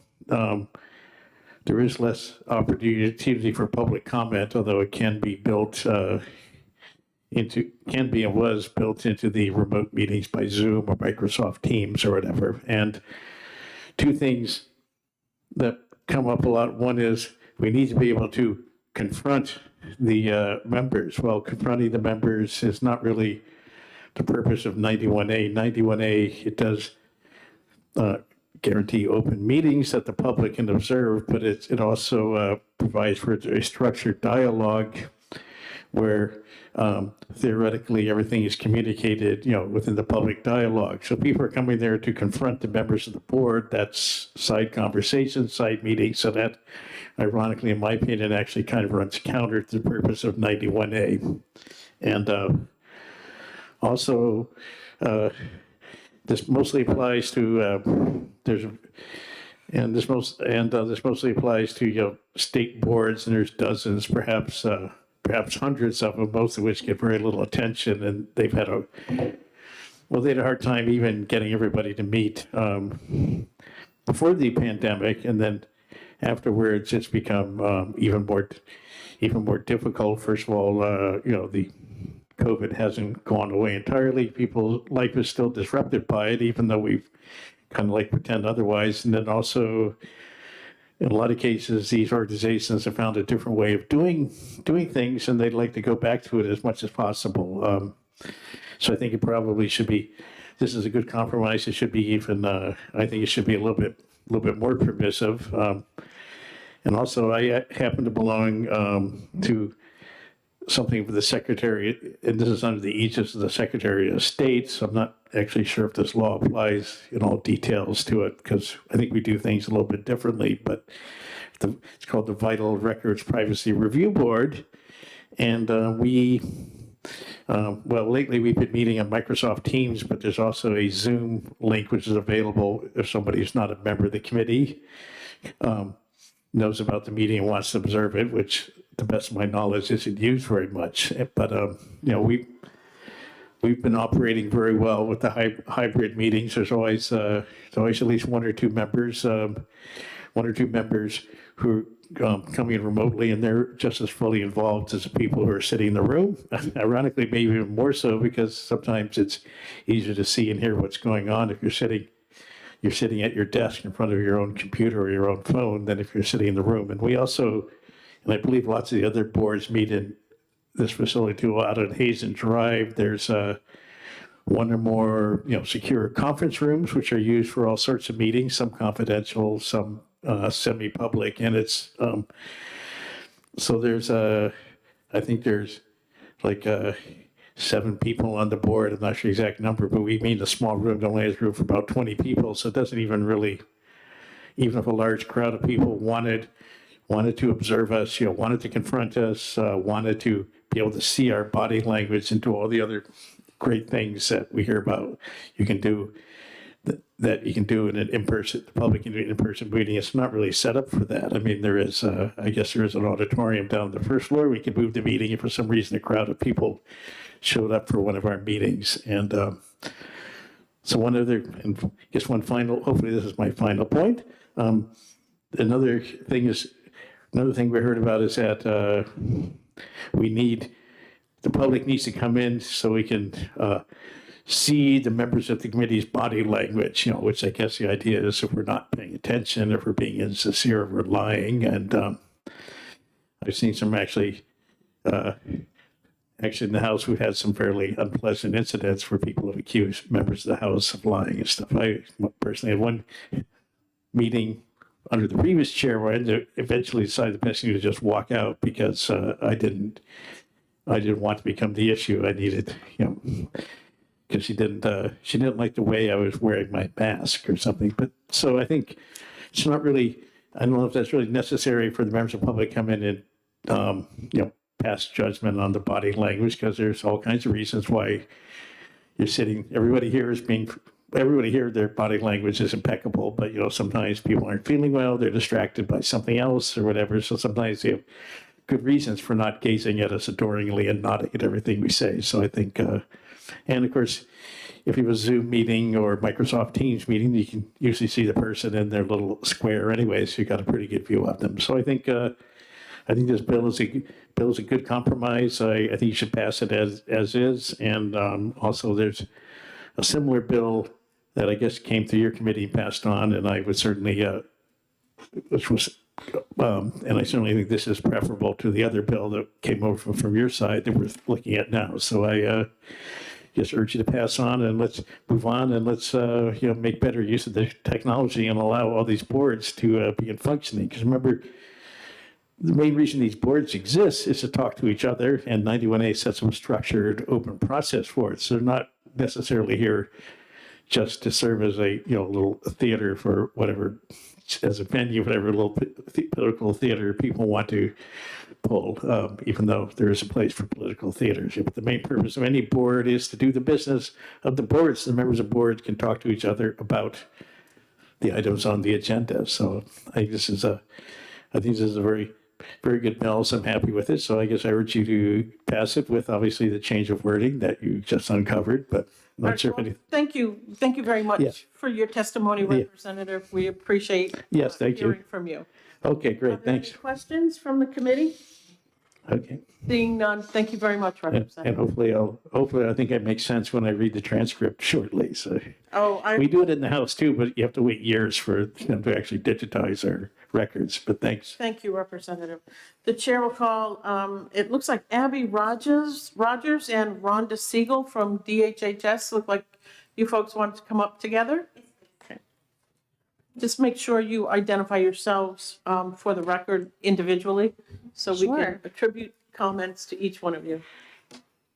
there is less opportunity for public comment, although it can be built can be and was built into the remote meetings by Zoom or Microsoft Teams or whatever. And two things that come up a lot. One is we need to be able to confront the members. Well, confronting the members is not really the purpose of 91A. 91A, it does guarantee open meetings that the public can observe, but it also provides for a structured dialogue where theoretically everything is communicated, within the public dialogue. So people are coming there to confront the members of the board. That's side conversations, side meetings. So that, ironically, in my opinion, actually kind of runs counter to the purpose of 91A. And also, this mostly applies to this mostly applies to state boards, and there's dozens, perhaps hundreds of them, most of which get very little attention, and they had a hard time even getting everybody to meet before the pandemic, and then afterwards it's become even more difficult. First of all, the COVID hasn't gone away entirely. People's life is still disrupted by it, even though we've kind of pretend otherwise. And then also, in a lot of cases, these organizations have found a different way of doing things, and they'd like to go back to it as much as possible. So I think it probably should be. This is a good compromise. It should be even. I think it should be a little bit more permissive. And also, I happen to belong to something for the Secretary, and this is under the aegis of the Secretary of State, so I'm not actually sure if this law applies in all details to it, because I think we do things a little bit differently, but it's called the Vital Records Privacy Review Board, and we Well, lately we've been meeting on Microsoft Teams, but there's also a Zoom link which is available if somebody is not a member of the committee, knows about the meeting and wants to observe it, which, to the best of my knowledge, isn't used very much. But we've been operating very well with the hybrid meetings. There's always at least one or two members who coming in remotely, and they're just as fully involved as the people who are sitting in the room. Ironically, maybe even more so, because sometimes it's easier to see and hear what's going on if you're sitting at your desk in front of your own computer or your own phone than if you're sitting in the room. And we also, and I believe lots of the other boards meet in this facility too, out on Hazen Drive. There's one or more, secure conference rooms, which are used for all sorts of meetings, some confidential, some semi-public, and it's so there's I think there's like 7 people on the board. I'm not sure the exact number, but we mean a small room that only has room for about 20 people, so it doesn't even really, even if a large crowd of people wanted to observe us, wanted to confront us, wanted to be able to see our body language and do all the other great things that we hear about you can do, that you can do in an in-person, the public can do an in-person meeting. It's not really set up for that. I mean, there is, I guess there is an auditorium down on the first floor. We could move the meeting if for some reason a crowd of people showed up for one of our meetings. And so and I guess one final, hopefully this is my final point. Another thing we heard about is that the public needs to come in so we can see the members of the committee's body language, which I guess the idea is if we're not paying attention, if we're being insincere, if we're lying. And I've seen some actually in the House, we've had some fairly unpleasant incidents where people have accused members of the House of lying and stuff. I personally had one meeting under the previous chair where I eventually decided the best thing to just walk out because I didn't want to become the issue. I needed, because she didn't like the way I was wearing my mask or something. But so I think it's not really, I don't know if that's really necessary for the members of the public to come in and, pass judgment on the body language, because there's all kinds of reasons why you're sitting, everybody here, their body language is impeccable, but, sometimes people aren't feeling well, they're distracted by something else or whatever. So sometimes they have good reasons for not gazing at us adoringly and nodding at everything we say. So I think, and of course, if you have a Zoom meeting or Microsoft Teams meeting, you can usually see the person in their little square anyway, so you got a pretty good view of them. So I think this bill is a good compromise. I think you should pass it as is. And also, there's a similar bill that I guess came through your committee and passed on, and I would certainly, and I certainly think this is preferable to the other bill that came over from your side that we're looking at now. So I just urge you to pass on, and let's move on, and let's make better use of the technology and allow all these boards to be in functioning. Because remember, the main reason these boards exist is to talk to each other, and 91A sets up a structured, open process for it. So they're not necessarily here just to serve as a little theater for whatever, as a venue, whatever little political theater people want to pull, even though there is a place for political theaters. But the main purpose of any board is to do the business of the boards. The members of boards can talk to each other about the items on the agenda. So I think this is a very, very good bill, so I'm happy with it. So I guess I urge you to pass it with obviously the change of wording that you just uncovered, but I'm not sure if any. Thank you very much Yeah. for your testimony, Representative. We appreciate Yes, thank you. hearing from you. Okay, great, Are there any thanks. questions from the committee? Okay. Seeing none, thank you very much, And Representative. hopefully I think it makes sense when I read the transcript shortly. So Oh, we do it in the House too, but you have to wait years for them to actually digitize our records. But thanks. Thank you, Representative. The chair will call, it looks like Abby Rogers and Rhonda Siegel from DHHS. Look like you folks want to come up together? Okay. Just make sure you identify yourselves for the record individually, so we can Sure. attribute comments to each one of you.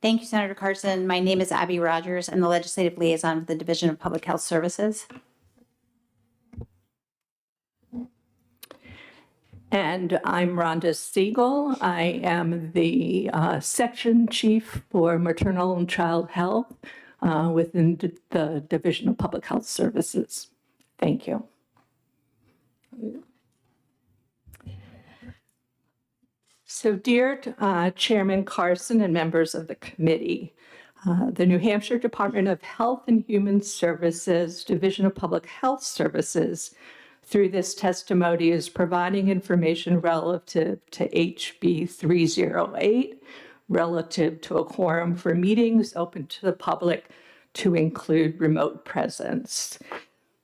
Thank you, Senator Carson. My name is Abby Rogers. I'm the Legislative Liaison for the Division of Public Health Services. And I'm Rhonda Siegel. I am the section chief for maternal and child health within the Division of Public Health Services. Thank you. So, dear Chairman Carson and members of the committee, the New Hampshire Department of Health and Human Services, Division of Public Health Services, through this testimony is providing information relative to HB 308, relative to a quorum for meetings open to the public to include remote presence.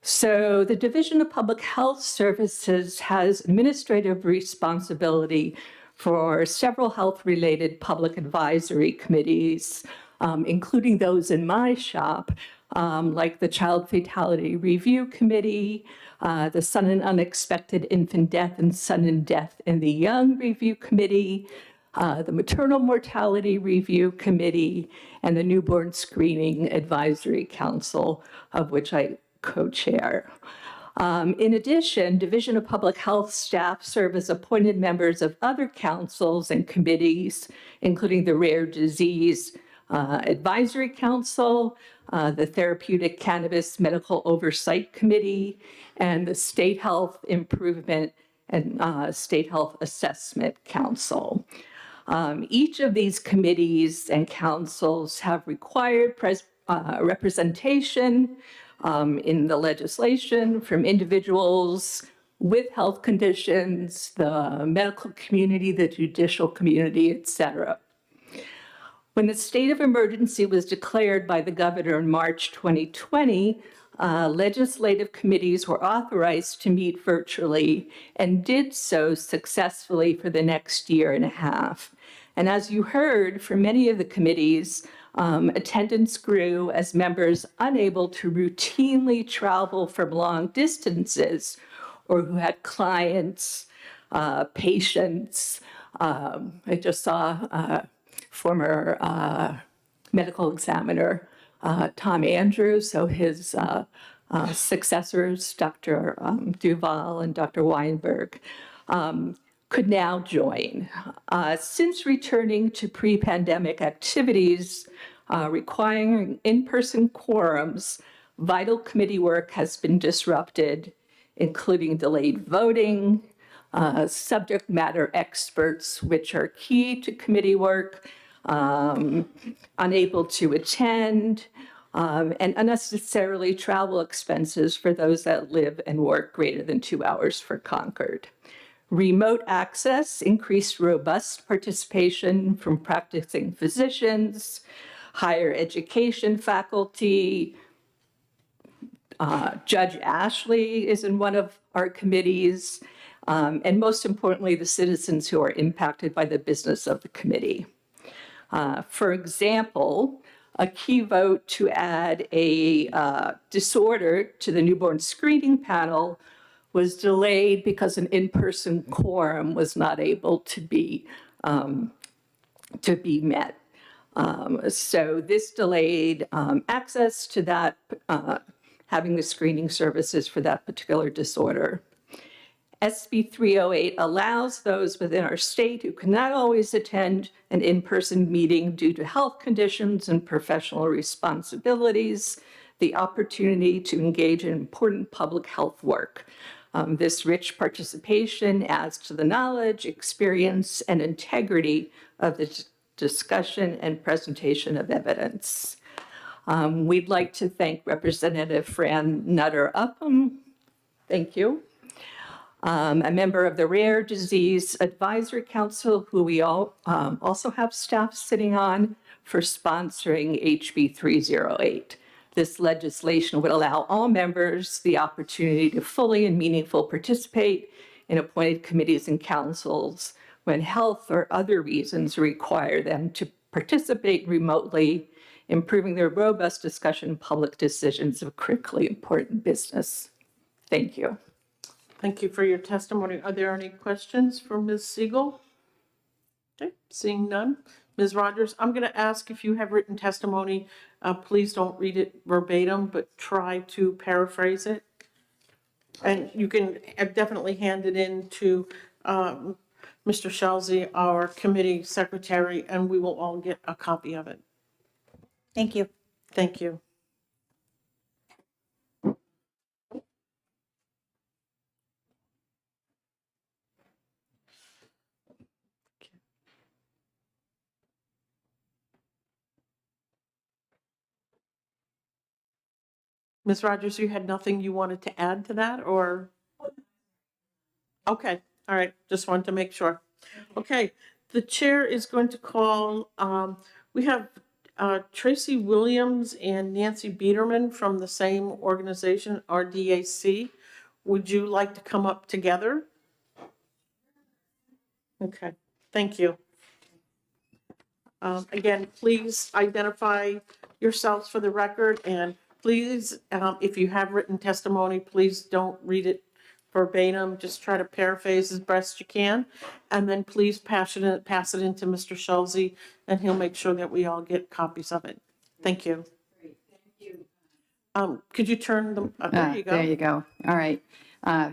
So the Division of Public Health Services has administrative responsibility for several health-related public advisory committees, including those in my shop, like the Child Fatality Review Committee, the Sudden and Unexpected Infant Death and Sudden Death in the Young Review Committee, the Maternal Mortality Review Committee, and the Newborn Screening Advisory Council, of which I co-chair. In addition, Division of Public Health staff serve as appointed members of other councils and committees, including the Rare Disease Advisory Council, the Therapeutic Cannabis Medical Oversight Committee, and the State Health Improvement and State Health Assessment Council. Each of these committees and councils have required representation in the legislation from individuals with health conditions, the medical community, the judicial community, et cetera. When the state of emergency was declared by the governor in March 2020, legislative committees were authorized to meet virtually and did so successfully for the next year and a half. And as you heard from many of the committees, attendance grew as members unable to routinely travel from long distances or who had clients, patients. I just saw former medical examiner Tom Andrews, so his successors, Dr. Duval and Dr. Weinberg, could now join. Since returning to pre-pandemic activities requiring in-person quorums, vital committee work has been disrupted, including delayed voting, subject matter experts, which are key to committee work, unable to attend, and unnecessarily travel expenses for those that live and work greater than 2 hours from Concord. Remote access increased robust participation from practicing physicians, higher education faculty. Judge Ashley is in one of our committees, and most importantly, the citizens who are impacted by the business of the committee. For example, a key vote to add a disorder to the newborn screening panel was delayed because an in-person quorum was not able to be met. So this delayed access to that, having the screening services for that particular disorder. SB 308 allows those within our state who cannot always attend an in-person meeting due to health conditions and professional responsibilities the opportunity to engage in important public health work. This rich participation adds to the knowledge, experience, and integrity of the discussion and presentation of evidence. We'd like to thank Representative Fran Nutter-Upham. Thank you. A member of the Rare Disease Advisory Council, who we all also have staff sitting on, for sponsoring HB 308. This legislation would allow all members the opportunity to fully and meaningfully participate in appointed committees and councils when health or other reasons require them to participate remotely, improving their robust discussion and public decisions of critically important business. Thank you. Thank you for your testimony. Are there any questions for Ms. Siegel? Okay, seeing none. Ms. Rogers, I'm going to ask if you have written testimony, please don't read it verbatim, but try to paraphrase it. And you can definitely hand it in to Mr. Shelzy, our committee secretary, and we will all get a copy of it. Thank you. Thank you. Ms. Rogers, you had nothing you wanted to add to that, or? Okay, all right, just wanted to make sure. Okay, the chair is going to call, we have Tracy Williams and Nancy Biederman from the same organization, RDAC. Would you like to come up together? Okay, thank you. Again, please identify yourselves for the record, and please, if you have written testimony, please don't read it verbatim. Just try to paraphrase as best you can, and then please pass it into Mr. Schulze, and he'll make sure that we all get copies of it. Thank you. Could you turn them? There you go. There you go. All right.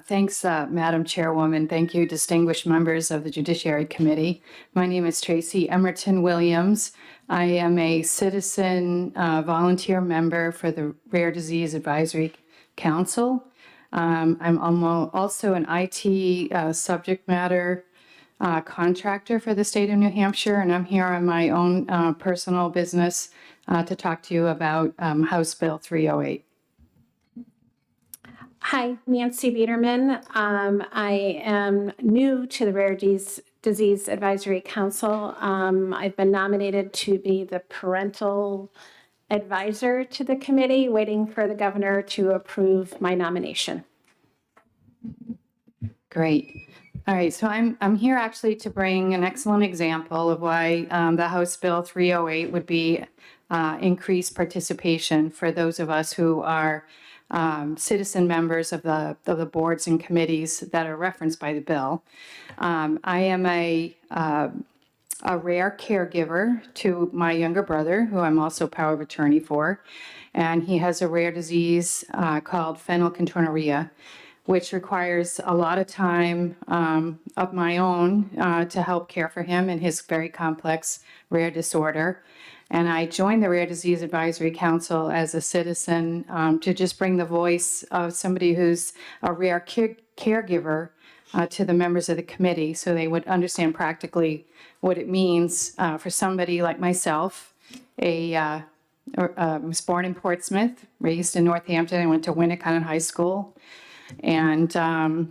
Thanks, Madam Chairwoman. Thank you, distinguished members of the Judiciary Committee. My name is Tracy Emerton Williams. I am a citizen volunteer member for the Rare Disease Advisory Council. I'm also an IT subject matter contractor for the state of New Hampshire, and I'm here on my own personal business to talk to you about House Bill 308. Hi, Nancy Biederman. I am new to the Rare Disease Advisory Council. I've been nominated to be the parental advisor to the committee, waiting for the governor to approve my nomination. Great. All right, so I'm here actually to bring an excellent example of why the House Bill 308 would be increased participation for those of us who are citizen members of the boards and committees that are referenced by the bill. I am a rare caregiver to my younger brother, who I'm also power of attorney for, and he has a rare disease called phenylketonuria, which requires a lot of time of my own to help care for him and his very complex rare disorder. And I joined the Rare Disease Advisory Council as a citizen to just bring the voice of somebody who's a rare caregiver to the members of the committee, so they would understand practically what it means for somebody like myself. I was born in Portsmouth, raised in Northampton. I went to Winnicott High School, and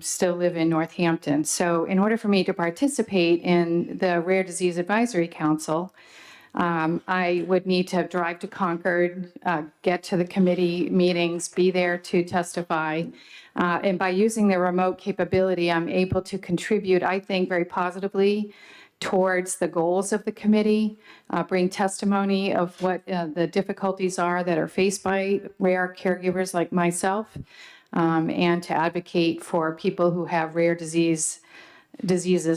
still live in Northampton. So in order for me to participate in the Rare Disease Advisory Council, I would need to drive to Concord, get to the committee meetings, be there to testify. And by using the remote capability, I'm able to contribute, I think, very positively towards the goals of the committee, bring testimony of what the difficulties are that are faced by rare caregivers like myself, and to advocate for people who have rare diseases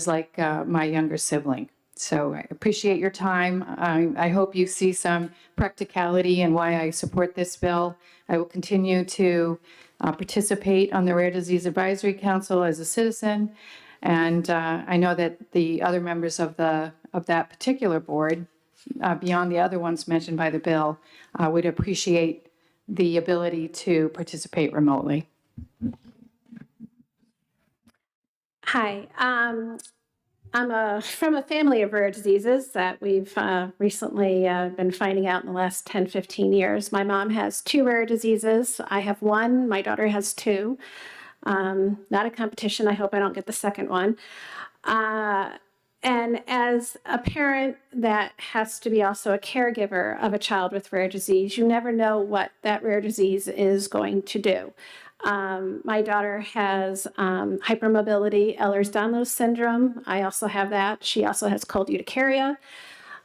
like my younger sibling. So I appreciate your time. I hope you see some practicality in why I support this bill. I will continue to participate on the Rare Disease Advisory Council as a citizen. And I know that the other members of that particular board, beyond the other ones mentioned by the bill, would appreciate the ability to participate remotely. Hi, I'm from a family of rare diseases that we've recently been finding out in the last 10, 15 years. My mom has 2 rare diseases. I have 1. My daughter has 2. Not a competition. I hope I don't get the second one. And as a parent that has to be also a caregiver of a child with rare disease, you never know what that rare disease is going to do. My daughter has hypermobility Ehlers-Danlos syndrome. I also have that. She also has cold urticaria.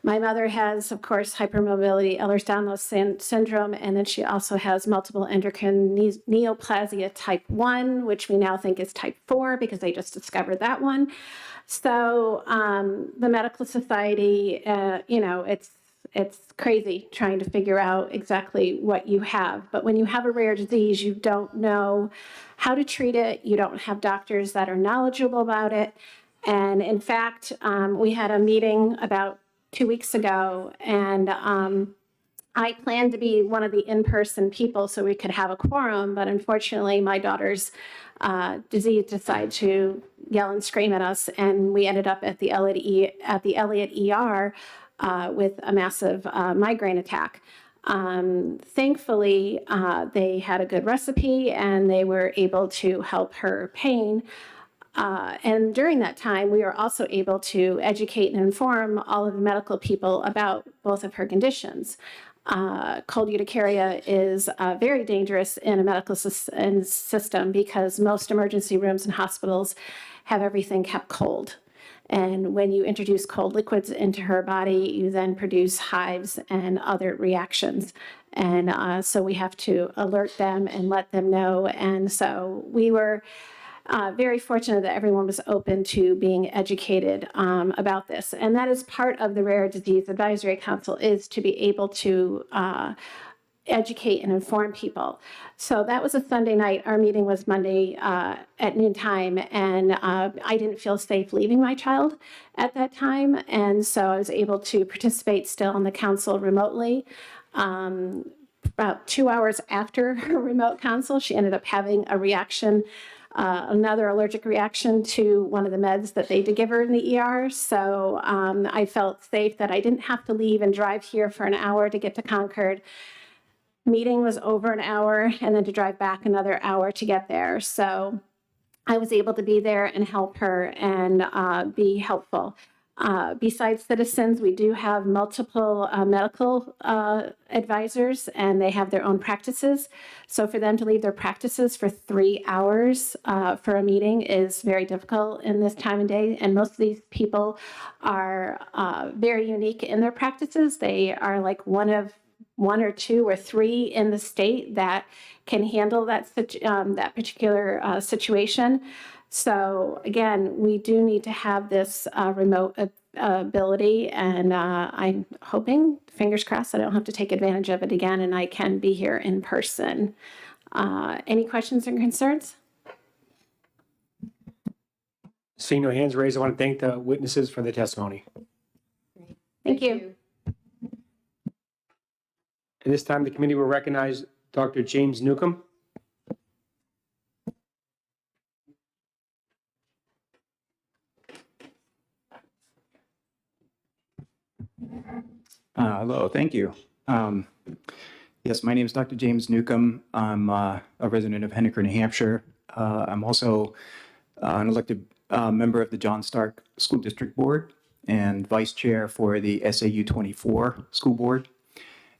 My mother has, of course, hypermobility Ehlers-Danlos syndrome, and then she also has multiple endocrine neoplasia type 1, which we now think is type 4 because they just discovered that one. So the medical society, it's crazy trying to figure out exactly what you have. But when you have a rare disease, you don't know how to treat it. You don't have doctors that are knowledgeable about it. And in fact, we had a meeting about 2 weeks ago, and I planned to be one of the in-person people so we could have a quorum, but unfortunately, my daughter's disease decided to yell and scream at us, and we ended up at the Elliott ER with a massive migraine attack. Thankfully, they had a good recipe, and they were able to help her pain. And during that time, we were also able to educate and inform all of the medical people about both of her conditions. Cold urticaria is very dangerous in a medical system because most emergency rooms and hospitals have everything kept cold. And when you introduce cold liquids into her body, you then produce hives and other reactions. And so we have to alert them and let them know. And so we were very fortunate that everyone was open to being educated about this. And that is part of the Rare Disease Advisory Council, is to be able to educate and inform people. So that was a Sunday night. Our meeting was Monday at noontime, and I didn't feel safe leaving my child at that time. And so I was able to participate still in the council remotely. About 2 hours after her remote council, she ended up having a reaction, another allergic reaction to one of the meds that they did give her in the ER. So I felt safe that I didn't have to leave and drive here for an hour to get to Concord. Meeting was over an hour, and then to drive back another hour to get there. So I was able to be there and help her and be helpful. Besides citizens, we do have multiple medical advisors, and they have their own practices. So for them to leave their practices for 3 hours for a meeting is very difficult in this time of day. And most of these people are very unique in their practices. They are like one or two or three in the state that can handle that particular situation. So again, we do need to have this remote ability, and I'm hoping, fingers crossed, I don't have to take advantage of it again, and I can be here in person. Any questions or concerns? Seeing no hands raised, I want to thank the witnesses for the testimony. Thank you. At this time, the committee will recognize Dr. James Newcomb. Hello, thank you. Yes, my name is Dr. James Newcomb. I'm a resident of Henniker, New Hampshire. I'm also an elected member of the John Stark School District Board and vice chair for the SAU 24 School Board.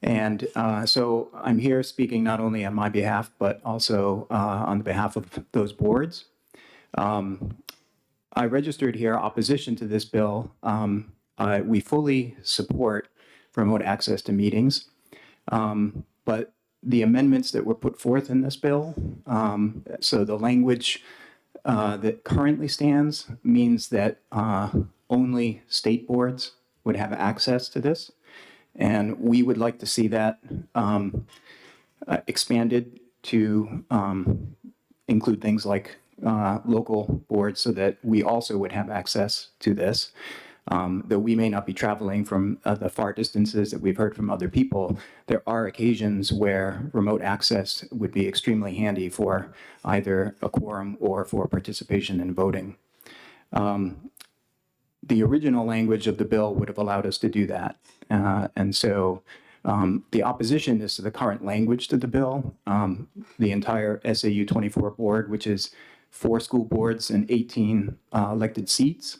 And so I'm here speaking not only on my behalf, but also on the behalf of those boards. I registered here opposition to this bill. We fully support remote access to meetings, but the amendments that were put forth in this bill, so the language that currently stands means that only state boards would have access to this. And we would like to see that expanded to include things like local boards so that we also would have access to this. Though we may not be traveling from the far distances that we've heard from other people, there are occasions where remote access would be extremely handy for either a quorum or for participation in voting. The original language of the bill would have allowed us to do that. And so the opposition is to the current language to the bill. The entire SAU 24 board, which is 4 school boards and 18 elected seats,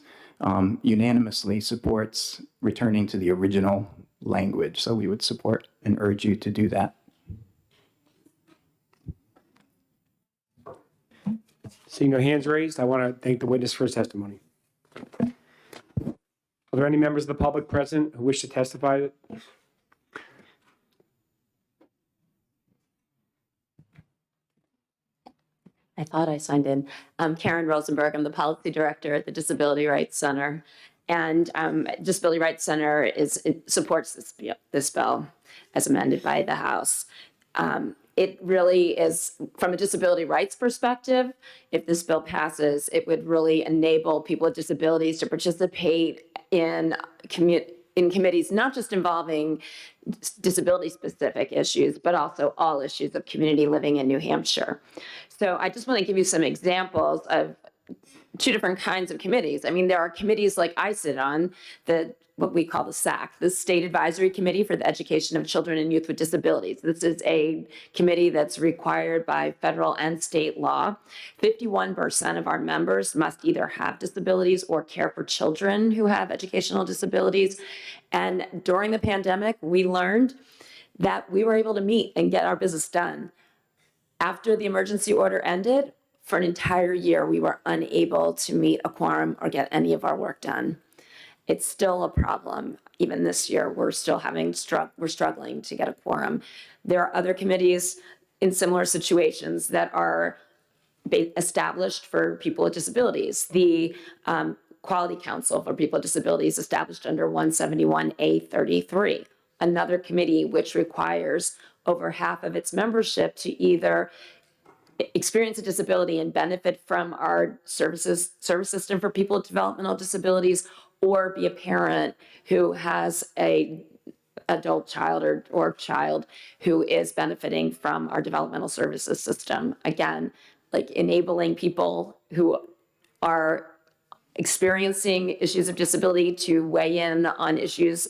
unanimously supports returning to the original language. So we would support and urge you to do that. Seeing no hands raised, I want to thank the witness for his testimony. Are there any members of the public present who wish to testify? I thought I signed in. I'm Karen Rosenberg. I'm the policy director at the Disability Rights Center. And Disability Rights Center supports this bill as amended by the House. it really is, from a disability rights perspective, if this bill passes, it would really enable people with disabilities to participate in committees, not just involving disability-specific issues, but also all issues of community living in New Hampshire. So I just want to give you some examples of two different kinds of committees. I mean, there are committees like I sit on, what we call the SAC, the State Advisory Committee for the Education of Children and Youth with Disabilities. This is a committee that's required by federal and state law. 51% of our members must either have disabilities or care for children who have educational disabilities. And during the pandemic, we learned that we were able to meet and get our business done. After the emergency order ended, for an entire year, we were unable to meet a quorum or get any of our work done. It's still a problem. Even this year, we're still we're struggling to get a quorum. There are other committees in similar situations that are established for people with disabilities. The Quality Council for People with Disabilities established under 171A33, another committee which requires over half of its membership to either experience a disability and benefit from our service system for people with developmental disabilities, or be a parent who has a adult child or child who is benefiting from our developmental services system. Again, like enabling people who are experiencing issues of disability to weigh in on issues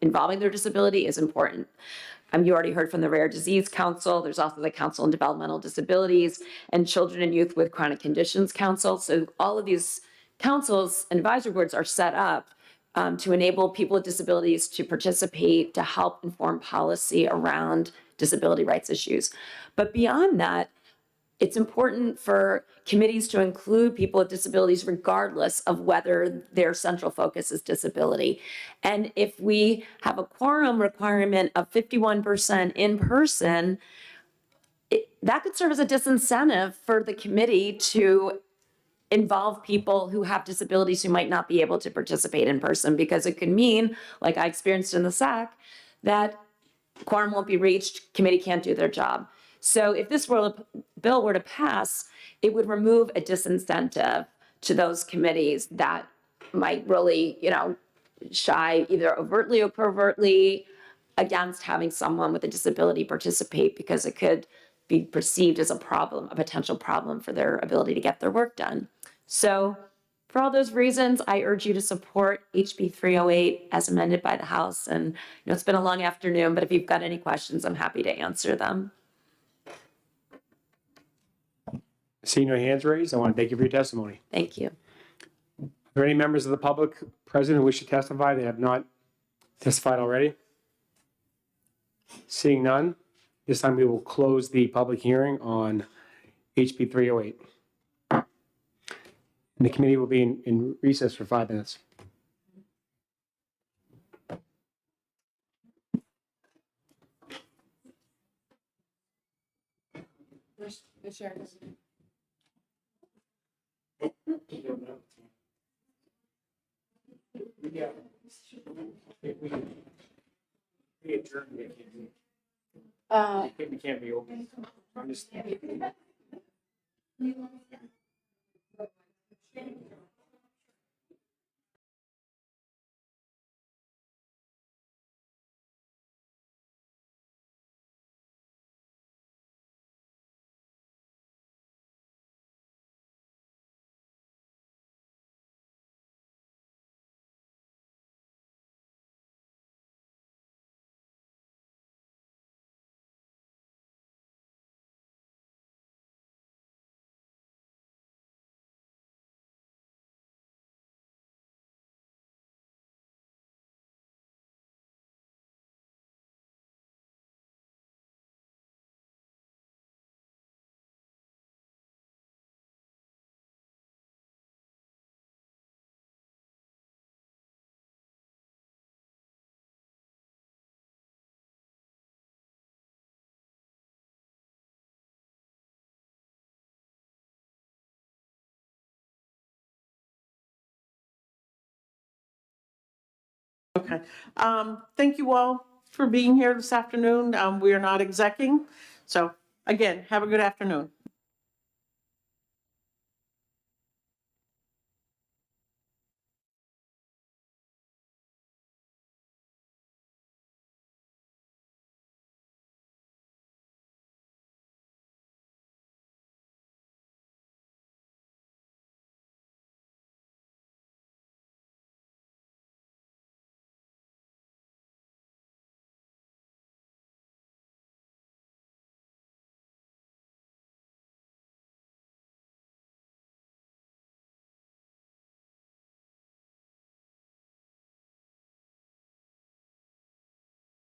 involving their disability is important. You already heard from the Rare Disease Council. There's also the Council on Developmental Disabilities and Children and Youth with Chronic Conditions Council. So all of these councils and advisory boards are set up to enable people with disabilities to participate, to help inform policy around disability rights issues. But beyond that, it's important for committees to include people with disabilities regardless of whether their central focus is disability. And if we have a quorum requirement of 51% in person, that could serve as a disincentive for the committee to involve people who have disabilities who might not be able to participate in person, because it could mean, like I experienced in the SAC, that quorum won't be reached, committee can't do their job. So if this bill were to pass, it would remove a disincentive to those committees that might really, shy either overtly or covertly against having someone with a disability participate, because it could be perceived as a problem, a potential problem for their ability to get their work done. So for all those reasons, I urge you to support HB 308 as amended by the House. And it's been a long afternoon, but if you've got any questions, I'm happy to answer them. Seeing no hands raised, I want to thank you for your testimony. Thank you. Are there any members of the public present who wish to testify that have not testified already? Seeing none, this time we will close the public hearing on HB 308. And the committee will be in recess for 5 minutes. Yeah. We adjourn. We can't be open. I'm just. Okay. Thank you all for being here this afternoon. We are not execing, So again, have a good afternoon.